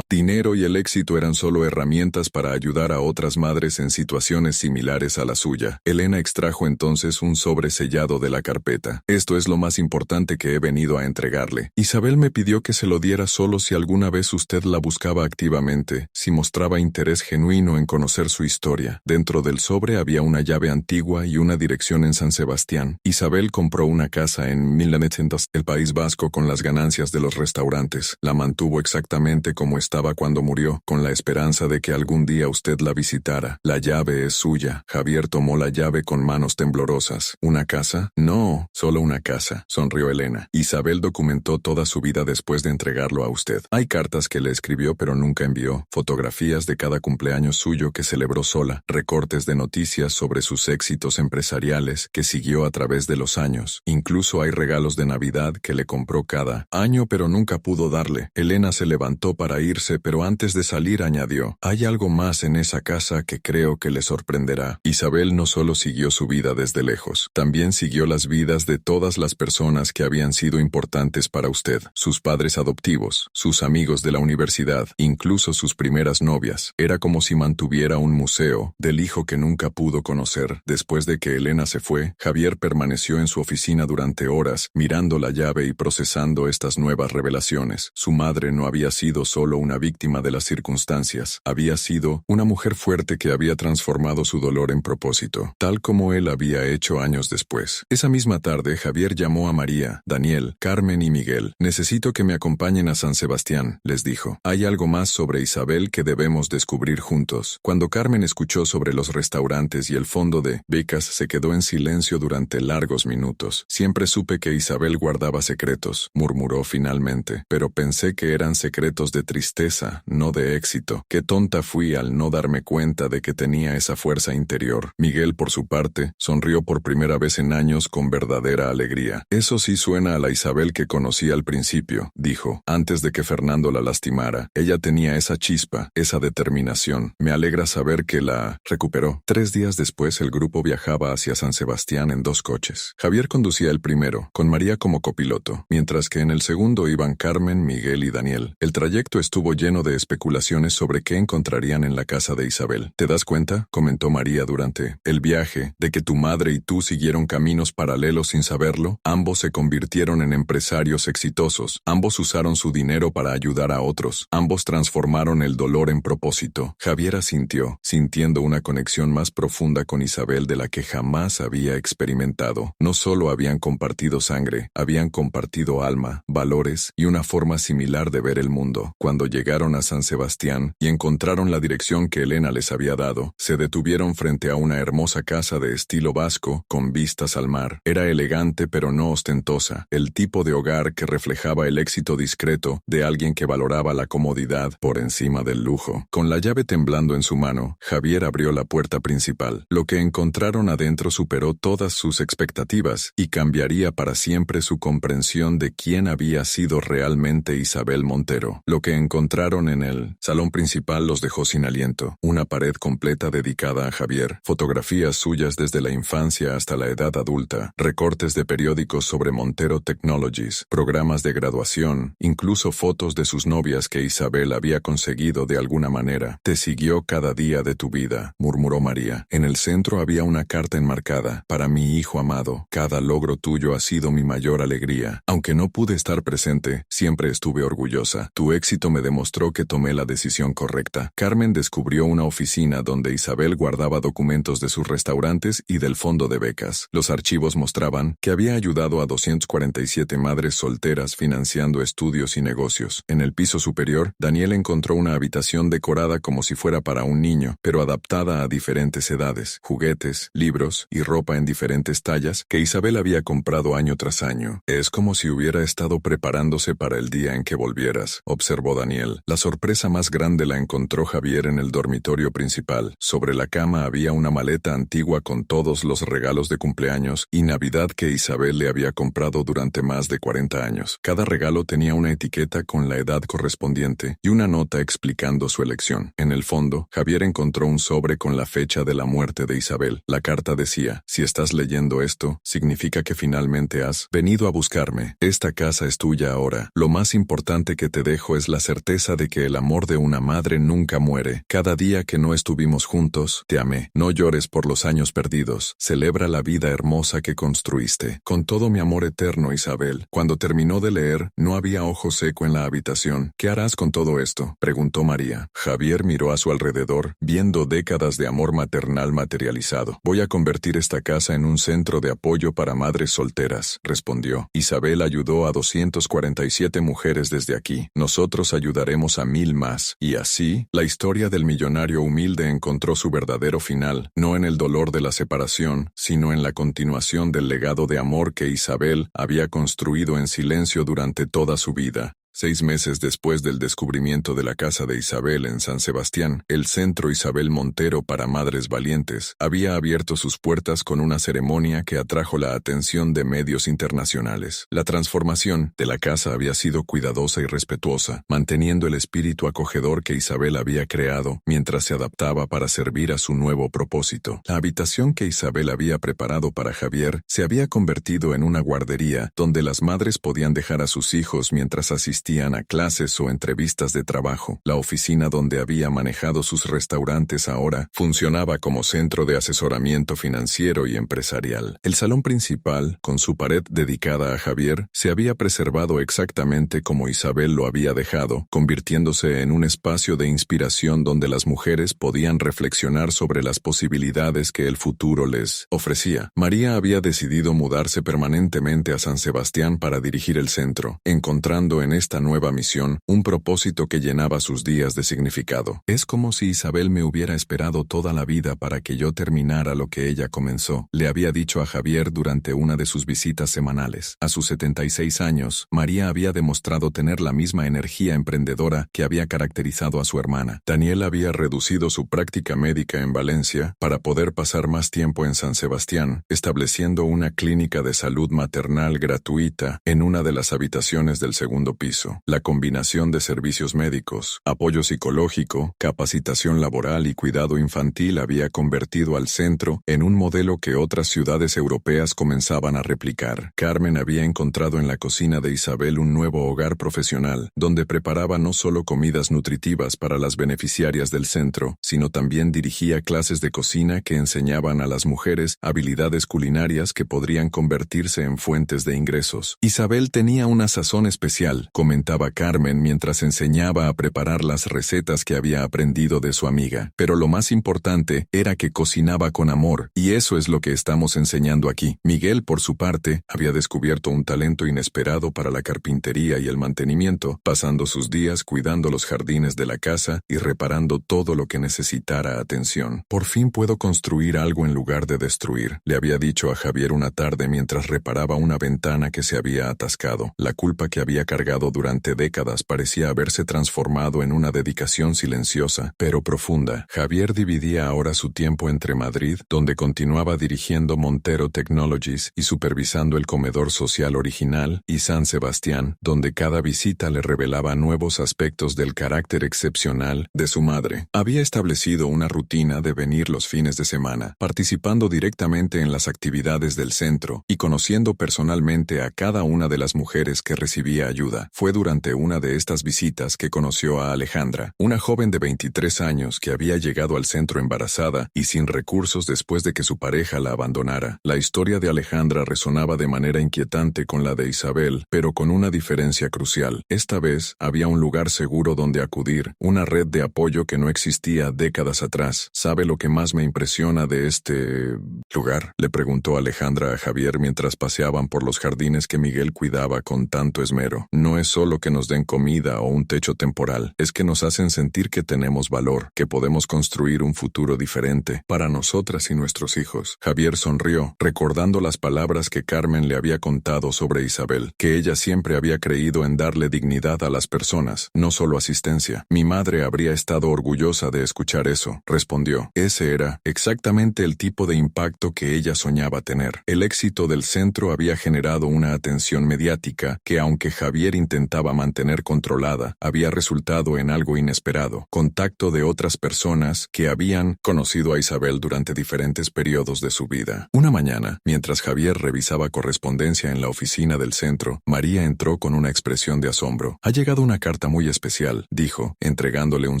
dinero y el éxito eran solo herramientas para ayudar a otras madres en situaciones similares a la suya. Elena extrajo entonces un sobre sellado de la carpeta. Esto es lo más importante que he venido a entregarle. Isabel me pidió que se lo diera solo si alguna vez usted la buscaba activamente, si mostraba interés genuino en conocer su historia. Dentro del sobre había una llave antigua y una dirección en San Sebastián. Isabel compró una casa en 1900, el País Vasco, con las ganancias de los restaurantes. La mantuvo exactamente como estaba cuando murió, con la esperanza de que algún día usted la visitara. La llave es suya. Javier tomó la llave con manos temblorosas. ¿Una casa? No, solo una casa, sonrió Elena. Isabel documentó toda su vida después de entregarlo a usted. Hay cartas que le escribió pero nunca envió, fotografías de cada cumpleaños suyo que celebró sola, recortes de noticias sobre sus éxitos empresariales que siguió a través de los años. Incluso hay regalos de Navidad que le compró cada año pero nunca pudo darle. Elena se levantó para irse, pero antes de salir añadió: hay algo más en esa casa que creo que le sorprenderá. Isabel no solo siguió su vida desde lejos, también siguió las vidas de todas las personas que habían sido importantes para usted, sus padres adoptivos, sus amigos de la universidad, incluso sus primeras novias. Era como si mantuviera un museo del hijo que nunca pudo conocer. Después de que Elena se fue, Javier permaneció en su oficina durante horas, mirando la llave y procesando estas nuevas revelaciones. Su madre no había sido solo una víctima de las circunstancias, había sido una mujer fuerte que había transformado su dolor en propósito, tal como él había hecho años después. Esa misma tarde, Javier llamó a María, Daniel, Carmen y Miguel. Necesito que me acompañen a San Sebastián, les dijo. Hay algo más sobre Isabel que debemos descubrir juntos. Cuando Carmen escuchó sobre los restaurantes y el fondo de becas, se quedó en silencio durante largos minutos. Siempre supe que Isabel guardaba secretos, murmuró finalmente, pero pensé que eran secretos de tristeza, no de éxito. Qué tonta fui al no darme cuenta de que tenía esa fuerza interior. Miguel, por su parte, sonrió por primera vez en años con verdadera alegría. Eso sí suena a la Isabel que conocí al principio, dijo, antes de que Fernando la lastimara. Ella tenía esa chispa, esa determinación. Me alegra saber que la recuperó. 3 días después, el grupo viajaba hacia San Sebastián en 2 coches. Javier conducía el primero, con María como copiloto, mientras que en el segundo iban Carmen, Miguel y Daniel. El trayecto estuvo lleno de especulaciones sobre qué encontrarían en la casa de Isabel. ¿Te das cuenta?, comentó María durante el viaje, de que tu madre y tú siguieron caminos paralelos sin saberlo. Ambos se convirtieron en empresarios exitosos. Ambos usaron su dinero para ayudar a otros. Ambos transformaron el dolor en propósito. Javier asintió, sintiendo una conexión más profunda con Isabel de la que jamás había experimentado. No solo habían compartido sangre, habían compartido alma, valores y una forma similar de ver el mundo. Cuando llegaron a San Sebastián y encontraron la dirección que Elena les había dado, se detuvieron frente a una hermosa casa de estilo vasco con vistas al mar. Era elegante pero no ostentosa, el tipo de hogar que reflejaba el éxito discreto de alguien que valoraba la comodidad por encima del lujo. Con la llave temblando en su mano, Javier abrió la puerta principal. Lo que encontraron adentro superó todas sus expectativas y cambiaría para siempre su comprensión de quién había sido realmente Isabel Montero. Lo que encontraron entraron en el salón principal los dejó sin aliento. Una pared completa dedicada a Javier, fotografías suyas desde la infancia hasta la edad adulta, recortes de periódicos sobre Montero Technologies, programas de graduación, incluso fotos de sus novias que Isabel había conseguido de alguna manera. Te siguió cada día de tu vida, murmuró María. En el centro había una carta enmarcada. Para mi hijo amado, cada logro tuyo ha sido mi mayor alegría. Aunque no pude estar presente, siempre estuve orgullosa. Tu éxito me demostró que tomé la decisión correcta. Carmen descubrió una oficina donde Isabel guardaba documentos de sus restaurantes y del fondo de becas. Los archivos mostraban que había ayudado a 247 madres solteras financiando estudios y negocios. En el piso superior, Daniel encontró una habitación decorada como si fuera para un niño, pero adaptada a diferentes edades, juguetes, libros y ropa en diferentes tallas que Isabel había comprado año tras año. Es como si hubiera estado preparándose para el día en que volvieras, observó Daniel. La sorpresa más grande la encontró Javier en el dormitorio principal. Sobre la cama había una maleta antigua con todos los regalos de cumpleaños y Navidad que Isabel le había comprado durante más de 40 años. Cada regalo tenía una etiqueta con la edad correspondiente y una nota explicando su elección. En el fondo, Javier encontró un sobre con la fecha de la muerte de Isabel. La carta decía: si estás leyendo esto, significa que finalmente has venido a buscarme. Esta casa es tuya ahora. Lo más importante que te dejo es la certeza de que el amor de una madre nunca muere. Cada día que no estuvimos juntos, te amé. No llores por los años perdidos. Celebra la vida hermosa que construiste. Con todo mi amor eterno, Isabel. Cuando terminó de leer, no había ojo seco en la habitación. ¿Qué harás con todo esto?, preguntó María. Javier miró a su alrededor, viendo décadas de amor maternal materializado. Voy a convertir esta casa en un centro de apoyo para madres solteras, respondió. Isabel ayudó a 247 mujeres desde aquí. Nosotros ayudaremos a 1000 más. Y así, la historia del millonario humilde encontró su verdadero final, no en el dolor de la separación, sino en la continuación del legado de amor que Isabel había construido en silencio durante toda su vida. 6 meses después del descubrimiento de la casa de Isabel en San Sebastián, el Centro Isabel Montero para Madres Valientes había abierto sus puertas con una ceremonia que atrajo la atención de medios internacionales. La transformación de la casa había sido cuidadosa y respetuosa, manteniendo el espíritu acogedor que Isabel había creado mientras se adaptaba para servir a su nuevo propósito. La habitación que Isabel había preparado para Javier se había convertido en una guardería donde las madres podían dejar a sus hijos mientras asistían a clases o entrevistas de trabajo. La oficina donde había manejado sus restaurantes ahora funcionaba como centro de asesoramiento financiero y empresarial. El salón principal, con su pared dedicada a Javier, se había preservado exactamente como Isabel lo había dejado, convirtiéndose en un espacio de inspiración donde las mujeres podían reflexionar sobre las posibilidades que el futuro les ofrecía. María había decidido mudarse permanentemente a San Sebastián para dirigir el centro, encontrando en esta nueva misión un propósito que llenaba sus días de significado. Es como si Isabel me hubiera esperado toda la vida para que yo terminara lo que ella comenzó, le había dicho a Javier durante una de sus visitas semanales. A sus 76 años, María había demostrado tener la misma energía emprendedora que había caracterizado a su hermana. Daniel había reducido su práctica médica en Valencia para poder pasar más tiempo en San Sebastián, estableciendo una clínica de salud maternal gratuita en una de las habitaciones del segundo piso. La combinación de servicios médicos, apoyo psicológico, capacitación laboral y cuidado infantil había convertido al centro en un modelo que otras ciudades europeas comenzaban a replicar. Carmen había encontrado en la cocina de Isabel un nuevo hogar profesional, donde preparaba no solo comidas nutritivas para las beneficiarias del centro, sino también dirigía clases de cocina que enseñaban a las mujeres habilidades culinarias que podrían convertirse en fuentes de ingresos. Isabel tenía una sazón especial, comentaba Carmen mientras enseñaba a preparar las recetas que había aprendido de su amiga. Pero lo más importante era que cocinaba con amor, y eso es lo que estamos enseñando aquí. Miguel, por su parte, había descubierto un talento inesperado para la carpintería y el mantenimiento, pasando sus días cuidando los jardines de la casa y reparando todo lo que necesitara atención. Por fin puedo construir algo en lugar de destruir, le había dicho a Javier una tarde mientras reparaba una ventana que se había atascado. La culpa que había cargado durante décadas parecía haberse transformado en una dedicación silenciosa, pero profunda. Javier dividía ahora su tiempo entre Madrid, donde continuaba dirigiendo Montero Technologies y supervisando el comedor social original, y San Sebastián, donde cada visita le revelaba nuevos aspectos del carácter excepcional de su madre. Había establecido una rutina de venir los fines de semana, participando directamente en las actividades del centro y conociendo personalmente a cada una de las mujeres que recibía ayuda. Fue durante una de estas visitas que conoció a Alejandra, una joven de 23 años que había llegado al centro embarazada y sin recursos después de que su pareja la abandonara. La historia de Alejandra resonaba de manera inquietante con la de Isabel, pero con una diferencia crucial. Esta vez había un lugar seguro donde acudir, una red de apoyo que no existía décadas atrás. ¿Sabe lo que más me impresiona de este lugar?, le preguntó Alejandra a Javier mientras paseaban por los jardines que Miguel cuidaba con tanto esmero. No es solo que nos den comida o un techo temporal, es que nos hacen sentir que tenemos valor, que podemos construir un futuro diferente para nosotras y nuestros hijos. Javier sonrió, recordando las palabras que Carmen le había contado sobre Isabel, que ella siempre había creído en darle dignidad a las personas, no solo asistencia. Mi madre habría estado orgullosa de escuchar eso, respondió. Ese era exactamente el tipo de impacto que ella soñaba tener. El éxito del centro había generado una atención mediática que, aunque Javier intentaba mantener controlada, había resultado en algo inesperado: contacto de otras personas que habían conocido a Isabel durante diferentes periodos de su vida. Una mañana, mientras Javier revisaba correspondencia en la oficina del centro, María entró con una expresión de asombro. Ha llegado una carta muy especial, dijo, entregándole un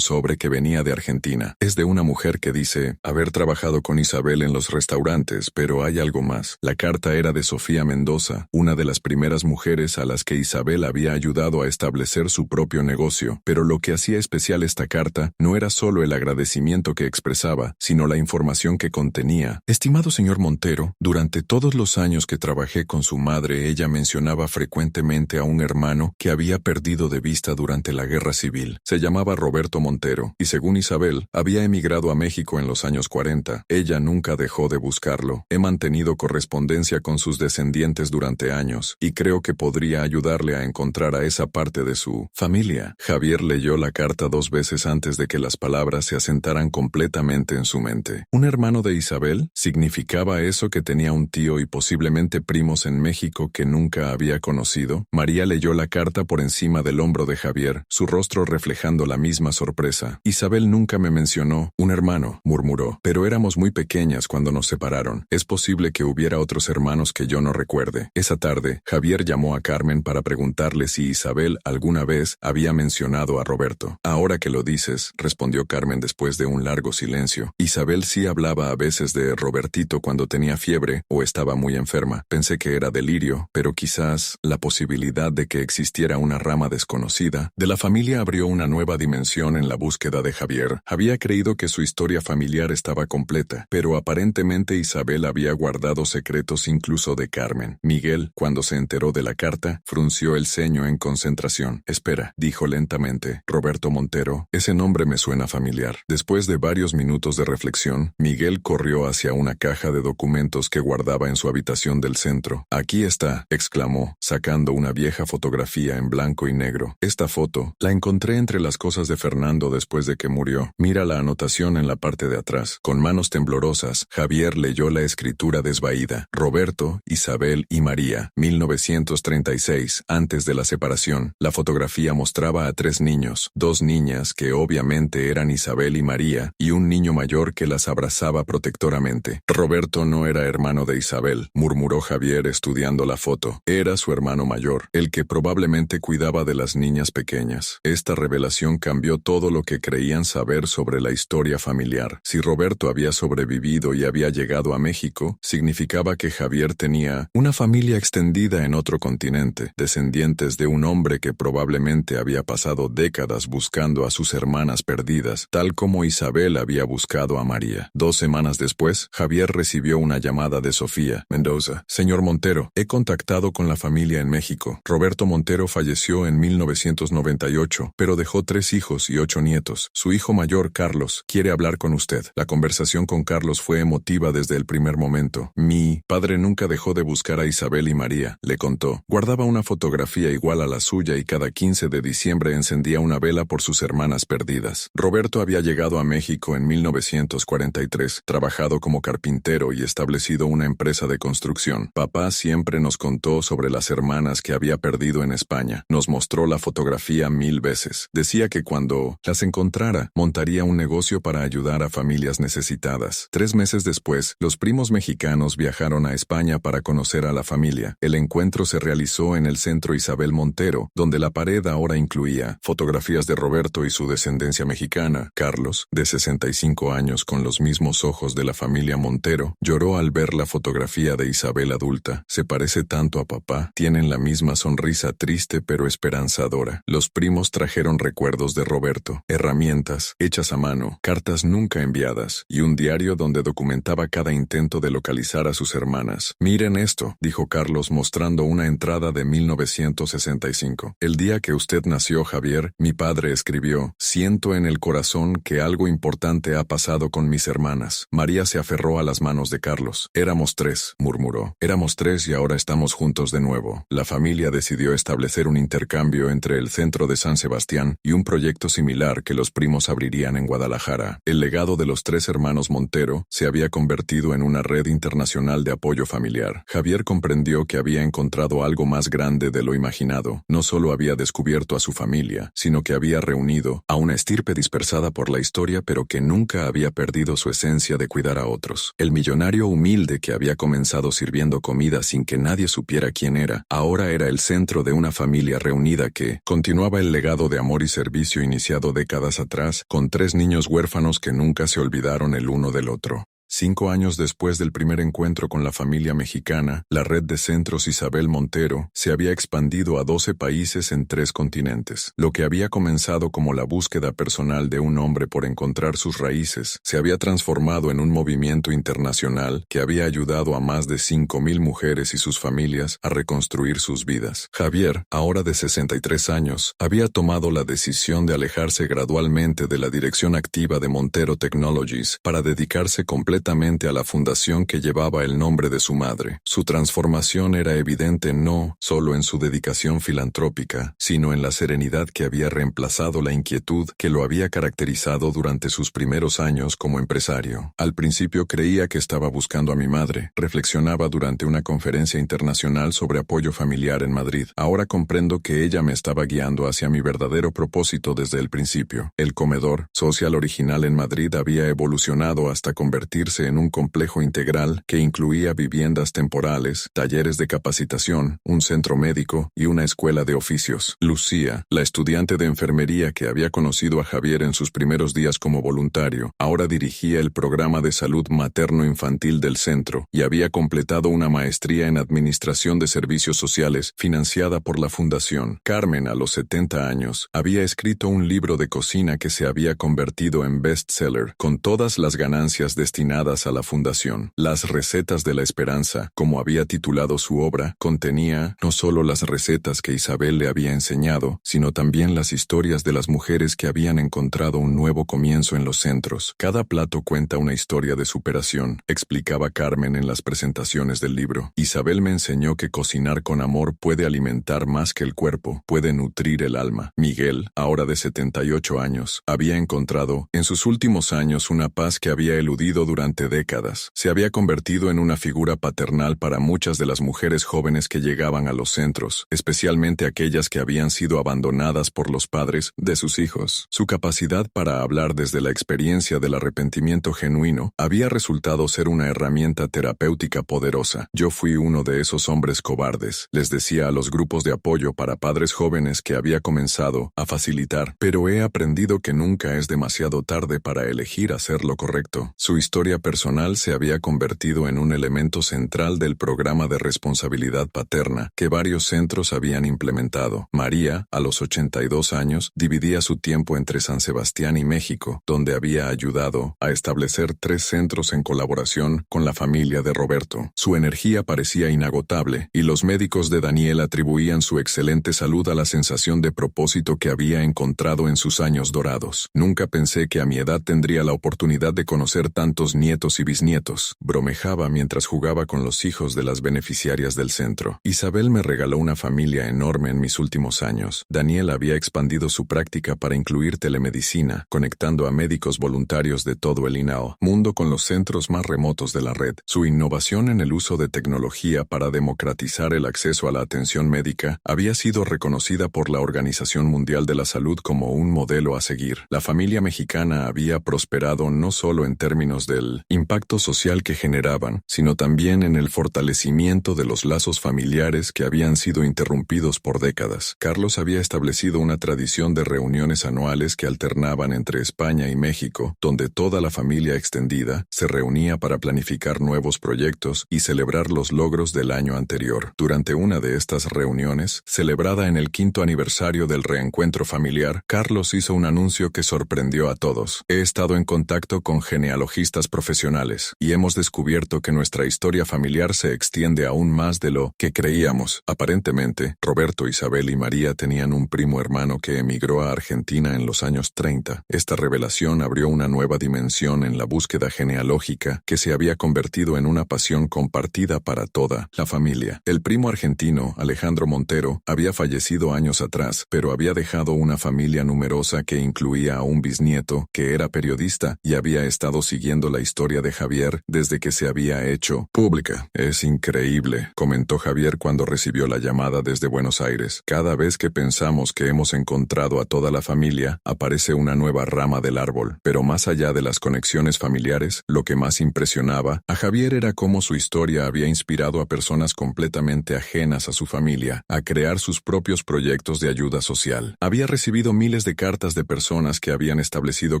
sobre que venía de Argentina. Es de una mujer que dice haber trabajado con Isabel en los restaurantes, pero hay algo más. La carta era de Sofía Mendoza, una de las primeras mujeres a las que Isabel había ayudado a establecer su propio negocio, pero lo que hacía especial esta carta no era solo el agradecimiento que expresaba, sino la información que contenía. Estimado señor Montero, durante todos los años que trabajé con su madre, ella mencionaba frecuentemente a un hermano que había perdido de vista durante la Guerra Civil. Se llamaba Roberto Montero, y según Isabel, había emigrado a México en los años 40. Ella nunca dejó de buscarlo. He mantenido correspondencia con sus descendientes durante años, y creo que podría ayudarle a encontrar a esa parte de su familia. Javier leyó la carta 2 veces antes de que las palabras se asentaran completamente en su mente. ¿Un hermano de Isabel? ¿Significaba eso que tenía un tío y posiblemente primos en México que nunca había conocido? María leyó la carta por encima del hombro de Javier, su rostro reflejando la misma sorpresa. Isabel nunca me mencionó un hermano, murmuró, pero éramos muy pequeñas cuando nos separaron. Es posible que hubiera otros hermanos que yo no recuerde. Esa tarde, Javier llamó a Carmen para preguntarle si Isabel alguna vez había mencionado a Roberto. Ahora que lo dices, respondió Carmen después de un largo silencio. Isabel sí hablaba a veces de Robertito cuando tenía fiebre o estaba muy enferma. Pensé que era delirio, pero quizás la posibilidad de que existiera una rama desconocida de la familia abrió una nueva dimensión en la búsqueda de Javier. Había creído que su historia familiar estaba completa, pero aparentemente Isabel había guardado secretos incluso de Carmen. Miguel, cuando se enteró de la carta, frunció el ceño en concentración. Espera, dijo lentamente. Roberto Montero, ese nombre me suena familiar. Después de varios minutos de reflexión, Miguel corrió hacia una caja de documentos que guardaba en su habitación del centro. Aquí está, exclamó, sacando una vieja fotografía en blanco y negro. Esta foto la encontré entre las cosas de Fernando después de que murió. Mira la anotación en la parte de atrás. Con manos temblorosas, Javier leyó la escritura desvaída. Roberto, Isabel y María, 1936, antes de la separación. La fotografía mostraba a 3 niños, 2 niñas que obviamente eran Isabel y María, y un niño mayor que las abrazaba protectoramente. Roberto no era hermano de Isabel, murmuró Javier estudiando la foto. Era su hermano mayor, el que probablemente cuidaba de las niñas pequeñas. Esta revelación cambió todo lo que creían saber sobre la historia familiar. Si Roberto había sobrevivido y había llegado a México, significaba que Javier tenía una familia extendida en otro continente, descendientes de un hombre que probablemente había pasado décadas buscando a sus hermanas perdidas, tal como Isabel había buscado a María. 2 semanas después, Javier recibió una llamada de Sofía Mendoza. Señor Montero, he contactado con la familia en México. Roberto Montero falleció en 1998, pero dejó 3 hijos y 8 nietos. Su hijo mayor, Carlos, quiere hablar con usted. La conversación con Carlos fue emotiva desde el primer momento. Mi padre nunca dejó de buscar a Isabel y María, le contó. Guardaba una fotografía igual a la suya y cada 15 de diciembre encendía una vela por sus hermanas perdidas. Roberto había llegado a México en 1943, trabajado como carpintero y establecido una empresa de construcción. Papá siempre nos contó sobre las hermanas que había perdido en España. Nos mostró la fotografía 1000 veces. Decía que cuando las encontrara, montaría un negocio para ayudar a familias necesitadas. 3 meses después, los primos mexicanos viajaron a España para conocer a la familia. El encuentro se realizó en el Centro Isabel Montero, donde la pared ahora incluía fotografías de Roberto y su descendencia mexicana. Carlos, de 65 años con los mismos ojos de la familia Montero, lloró al ver la fotografía de Isabel adulta. Se parece tanto a papá, tienen la misma sonrisa triste pero esperanzadora. Los primos trajeron recuerdos de Roberto, herramientas hechas a mano, cartas nunca enviadas y un diario donde documentaba cada intento de localizar a sus hermanas. Miren esto, dijo Carlos mostrando una entrada de 1965. El día que usted nació, Javier, mi padre escribió: siento en el corazón que algo importante ha pasado con mis hermanas. María se aferró a las manos de Carlos. Éramos 3, murmuró. Éramos 3 y ahora estamos juntos de nuevo. La familia decidió establecer un intercambio entre el centro de San Sebastián y un proyecto similar que los primos abrirían en Guadalajara. El legado de los 3 hermanos Montero se había convertido en una red internacional de apoyo familiar. Javier comprendió que había encontrado algo más grande de lo imaginado. No solo había descubierto a su familia, sino que había reunido a una estirpe dispersada por la historia pero que nunca había perdido su esencia de cuidar a otros. El millonario humilde que había comenzado sirviendo comida sin que nadie supiera quién era, ahora era el centro de una familia reunida que continuaba el legado de amor y servicio iniciado décadas atrás, con 3 niños huérfanos que nunca se olvidaron el uno del otro. 5 años después del primer encuentro con la familia mexicana, la red de centros Isabel Montero se había expandido a 12 países en 3 continentes. Lo que había comenzado como la búsqueda personal de un hombre por encontrar sus raíces, se había transformado en un movimiento internacional que había ayudado a más de 5,000 mujeres y sus familias a reconstruir sus vidas. Javier, ahora de 63 años, había tomado la decisión de alejarse gradualmente de la dirección activa de Montero Technologies para dedicarse completamente a la fundación que llevaba el nombre de su madre. Su transformación era evidente no solo en su dedicación filantrópica, sino en la serenidad que había reemplazado la inquietud que lo había caracterizado durante sus primeros años como empresario. Al principio creía que estaba buscando a mi madre, reflexionaba durante una conferencia internacional sobre apoyo familiar en Madrid. Ahora comprendo que ella me estaba guiando hacia mi verdadero propósito desde el principio. El comedor social original en Madrid había evolucionado hasta convertirse en un complejo integral que incluía viviendas temporales, talleres de capacitación, un centro médico y una escuela de oficios. Lucía, la estudiante de enfermería que había conocido a Javier en sus primeros días como voluntario, ahora dirigía el programa de salud materno-infantil del centro y había completado una maestría en administración de servicios sociales financiada por la fundación. Carmen, a los 70 años, había escrito un libro de cocina que se había convertido en bestseller, con todas las ganancias destinadas a la fundación. Las recetas de la esperanza, como había titulado su obra, contenía no solo las recetas que Isabel le había enseñado, sino también las historias de las mujeres que habían encontrado un nuevo comienzo en los centros. Cada plato cuenta una historia de superación, explicaba Carmen en las presentaciones del libro. Isabel me enseñó que cocinar con amor puede alimentar más que el cuerpo, puede nutrir el alma. Miguel, ahora de 78 años, había encontrado en sus últimos años una paz que había eludido durante décadas. Se había convertido en una figura paternal para muchas de las mujeres jóvenes que llegaban a los centros, especialmente aquellas que habían sido abandonadas por los padres de sus hijos. Su capacidad para hablar desde la experiencia del arrepentimiento genuino había resultado ser una herramienta terapéutica poderosa. Yo fui uno de esos hombres cobardes, les decía a los grupos de apoyo para padres jóvenes que había comenzado a facilitar, pero he aprendido que nunca es demasiado tarde para elegir hacer lo correcto. Su historia personal se había convertido en un elemento central del programa de responsabilidad paterna que varios centros habían implementado. María, a los 82 años, dividía su tiempo entre San Sebastián y México, donde había ayudado a establecer 3 centros en colaboración con la familia de Roberto. Su energía parecía inagotable, y los médicos de Daniel atribuían su excelente salud a la sensación de propósito que había encontrado en sus años dorados. Nunca pensé que a mi edad tendría la oportunidad de conocer tantos nietos y bisnietos. Bromejaba mientras jugaba con los hijos de las beneficiarias del centro. Isabel me regaló una familia enorme en mis últimos años. Daniel había expandido su práctica para incluir telemedicina, conectando a médicos voluntarios de todo el INAO mundo con los centros más remotos de la red. Su innovación en el uso de tecnología para democratizar el acceso a la atención médica había sido reconocida por la Organización Mundial de la Salud como un modelo a seguir. La familia mexicana había prosperado no solo en términos del impacto social que generaban, sino también en el fortalecimiento de los lazos familiares que habían sido interrumpidos por décadas. Carlos había establecido una tradición de reuniones anuales que alternaban entre España y México, donde toda la familia extendida se reunía para planificar nuevos proyectos y celebrar los logros del año anterior. Durante una de estas reuniones, celebrada en el 5º aniversario del reencuentro familiar, Carlos hizo un anuncio que sorprendió a todos. He estado en contacto con genealogistas profesionales y hemos descubierto que nuestra historia familiar se extiende aún más de lo que creíamos. Aparentemente, Roberto, Isabel y María tenían un primo hermano que emigró a Argentina en los años 30. Esta revelación abrió una nueva dimensión en la búsqueda genealógica que se había convertido en una pasión compartida para toda la familia. El primo argentino, Alejandro Montero, había fallecido años atrás, pero había dejado una familia numerosa que incluía a un bisnieto que era periodista y había estado siguiendo la historia de Javier desde que se había hecho pública. Es increíble, comentó Javier cuando recibió la llamada desde Buenos Aires. Cada vez que pensamos que hemos encontrado a toda la familia, aparece una nueva rama del árbol. Pero más allá de las conexiones familiares, lo que más impresionaba a Javier era cómo su historia había inspirado a personas completamente ajenas a su familia a crear sus propios proyectos de ayuda social. Había recibido miles de cartas de personas que habían establecido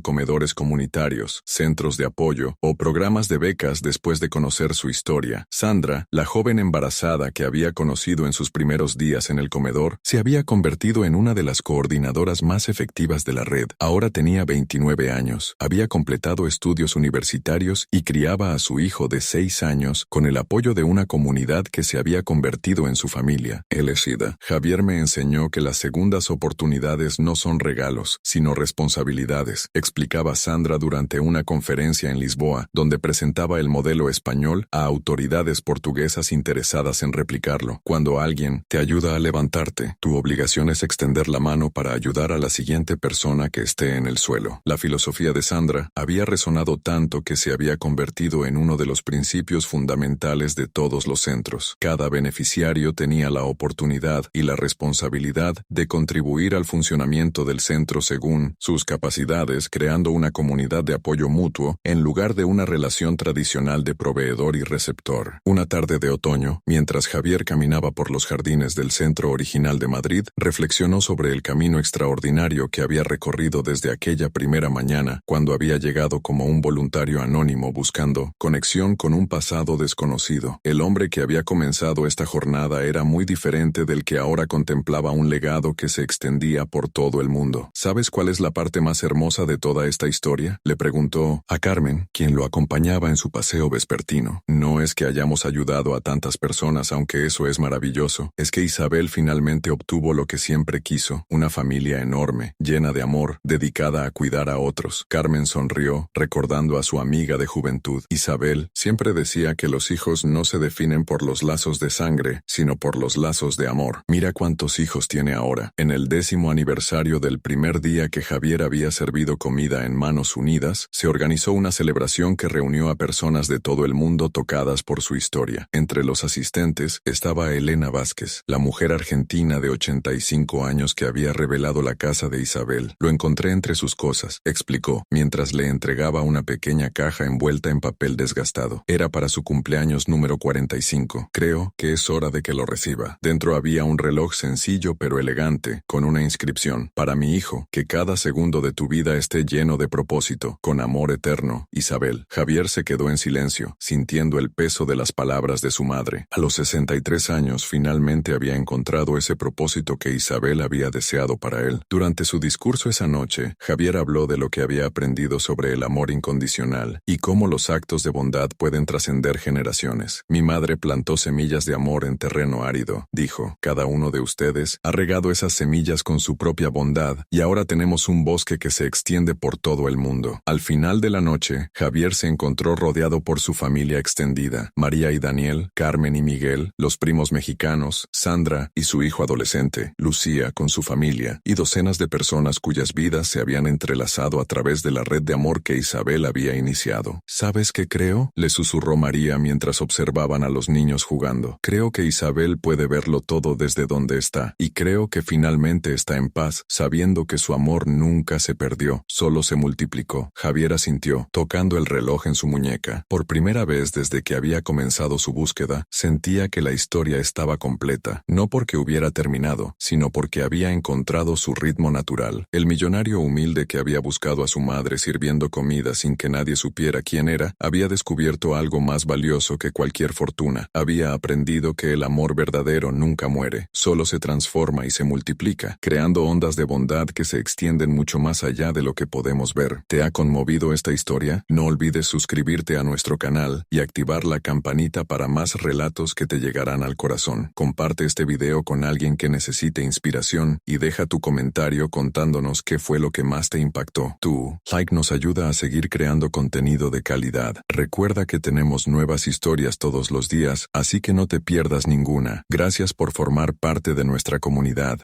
comedores comunitarios, centros de apoyo o programas de becas después de conocer su historia. Sandra, la joven embarazada que había conocido en sus primeros días en el comedor, se había convertido en una de las coordinadoras más efectivas de la red. Ahora tenía 29 años, había completado estudios universitarios y criaba a su hijo de 6 años con el apoyo de una comunidad que se había convertido en su familia. Elegida. Javier me enseñó que las segundas oportunidades no son regalos, sino responsabilidades, explicaba Sandra durante una conferencia en Lisboa, donde presentaba el modelo español a autoridades portuguesas interesadas en replicarlo. Cuando alguien te ayuda a levantarte, tu obligación es extender la mano para ayudar a la siguiente persona que esté en el suelo. La filosofía de Sandra había resonado tanto que se había convertido en uno de los principios fundamentales de todos los centros. Cada beneficiario tenía la oportunidad y la responsabilidad de contribuir al funcionamiento del centro según sus capacidades, creando una comunidad de apoyo mutuo en lugar de una relación tradicional de proveedor y receptor. Una tarde de otoño, mientras Javier caminaba por los jardines del centro original de Madrid, reflexionó sobre el camino extraordinario que había recorrido desde aquella primera mañana, cuando había llegado como un voluntario anónimo buscando conexión con un pasado desconocido. El hombre que había comenzado esta jornada era muy diferente del que ahora contemplaba un legado que se extendía por todo el mundo. ¿Sabes cuál es la parte más hermosa de toda esta historia?, le preguntó a Carmen, quien lo acompañaba en su paseo vespertino. No es que hayamos ayudado a tantas personas, aunque eso es maravilloso. Es que Isabel finalmente obtuvo lo que siempre quiso, una familia enorme, llena de amor, dedicada a cuidar a otros. Carmen sonrió, recordando a su amiga de juventud. Isabel siempre decía que los hijos no se definen por los lazos de sangre, sino por los lazos de amor. Mira cuántos hijos tiene ahora. En el 10º aniversario del primer día que Javier había servido comida en Manos Unidas, se organizó una celebración que reunió a personas de todo el mundo tocadas por su historia. Entre los asistentes estaba Elena Vázquez, la mujer argentina de 85 años que había revelado la casa de Isabel. Lo encontré entre sus cosas, explicó, mientras le entregaba una pequeña caja envuelta en papel desgastado. Era para su cumpleaños número 45. Creo que es hora de que lo reciba. Dentro había un reloj sencillo pero elegante, con una inscripción: para mi hijo, que cada segundo de tu vida esté lleno de propósito, con amor eterno, Isabel. Javier se quedó en silencio, sintiendo el peso de las palabras de su madre. A los 63 años finalmente había encontrado ese propósito que Isabel había deseado para él. Durante su discurso esa noche, Javier habló de lo que había aprendido sobre el amor incondicional y cómo los actos de bondad pueden trascender generaciones. Mi madre plantó semillas de amor en terreno árido, dijo. Cada uno de ustedes ha regado esas semillas con su propia bondad y ahora tenemos un bosque que se extiende por todo el mundo. Al final de la noche, Javier Javier se encontró rodeado por su familia extendida, María y Daniel, Carmen y Miguel, los primos mexicanos, Sandra y su hijo adolescente, Lucía con su familia, y docenas de personas cuyas vidas se habían entrelazado a través de la red de amor que Isabel había iniciado. ¿Sabes qué creo?, le susurró María mientras observaban a los niños jugando. Creo que Isabel puede verlo todo desde donde está, y creo que finalmente está en paz, sabiendo que su amor nunca se perdió, solo se multiplicó. Javier asintió, tocando el reloj en su muñeca. Por primera vez desde que había comenzado su búsqueda, sentía que la historia estaba completa, no porque hubiera terminado, sino porque había encontrado su ritmo natural. El millonario humilde que había buscado a su madre sirviendo comida sin que nadie supiera quién era, había descubierto algo más valioso que cualquier fortuna. Había aprendido que el amor verdadero nunca muere, solo se transforma y se multiplica, creando ondas de bondad que se extienden mucho más allá de lo que podemos ver. ¿Te ha conmovido esta historia? No olvides suscribirte a nuestro canal y activar la campanita para más relatos que te llegarán al corazón. Comparte este video con alguien que necesite inspiración y deja tu comentario contándonos qué fue lo que más te impactó. Tu like nos ayuda a seguir creando contenido de calidad. Recuerda que tenemos nuevas historias todos los días, así que no te pierdas ninguna. Gracias por formar parte de nuestra comunidad.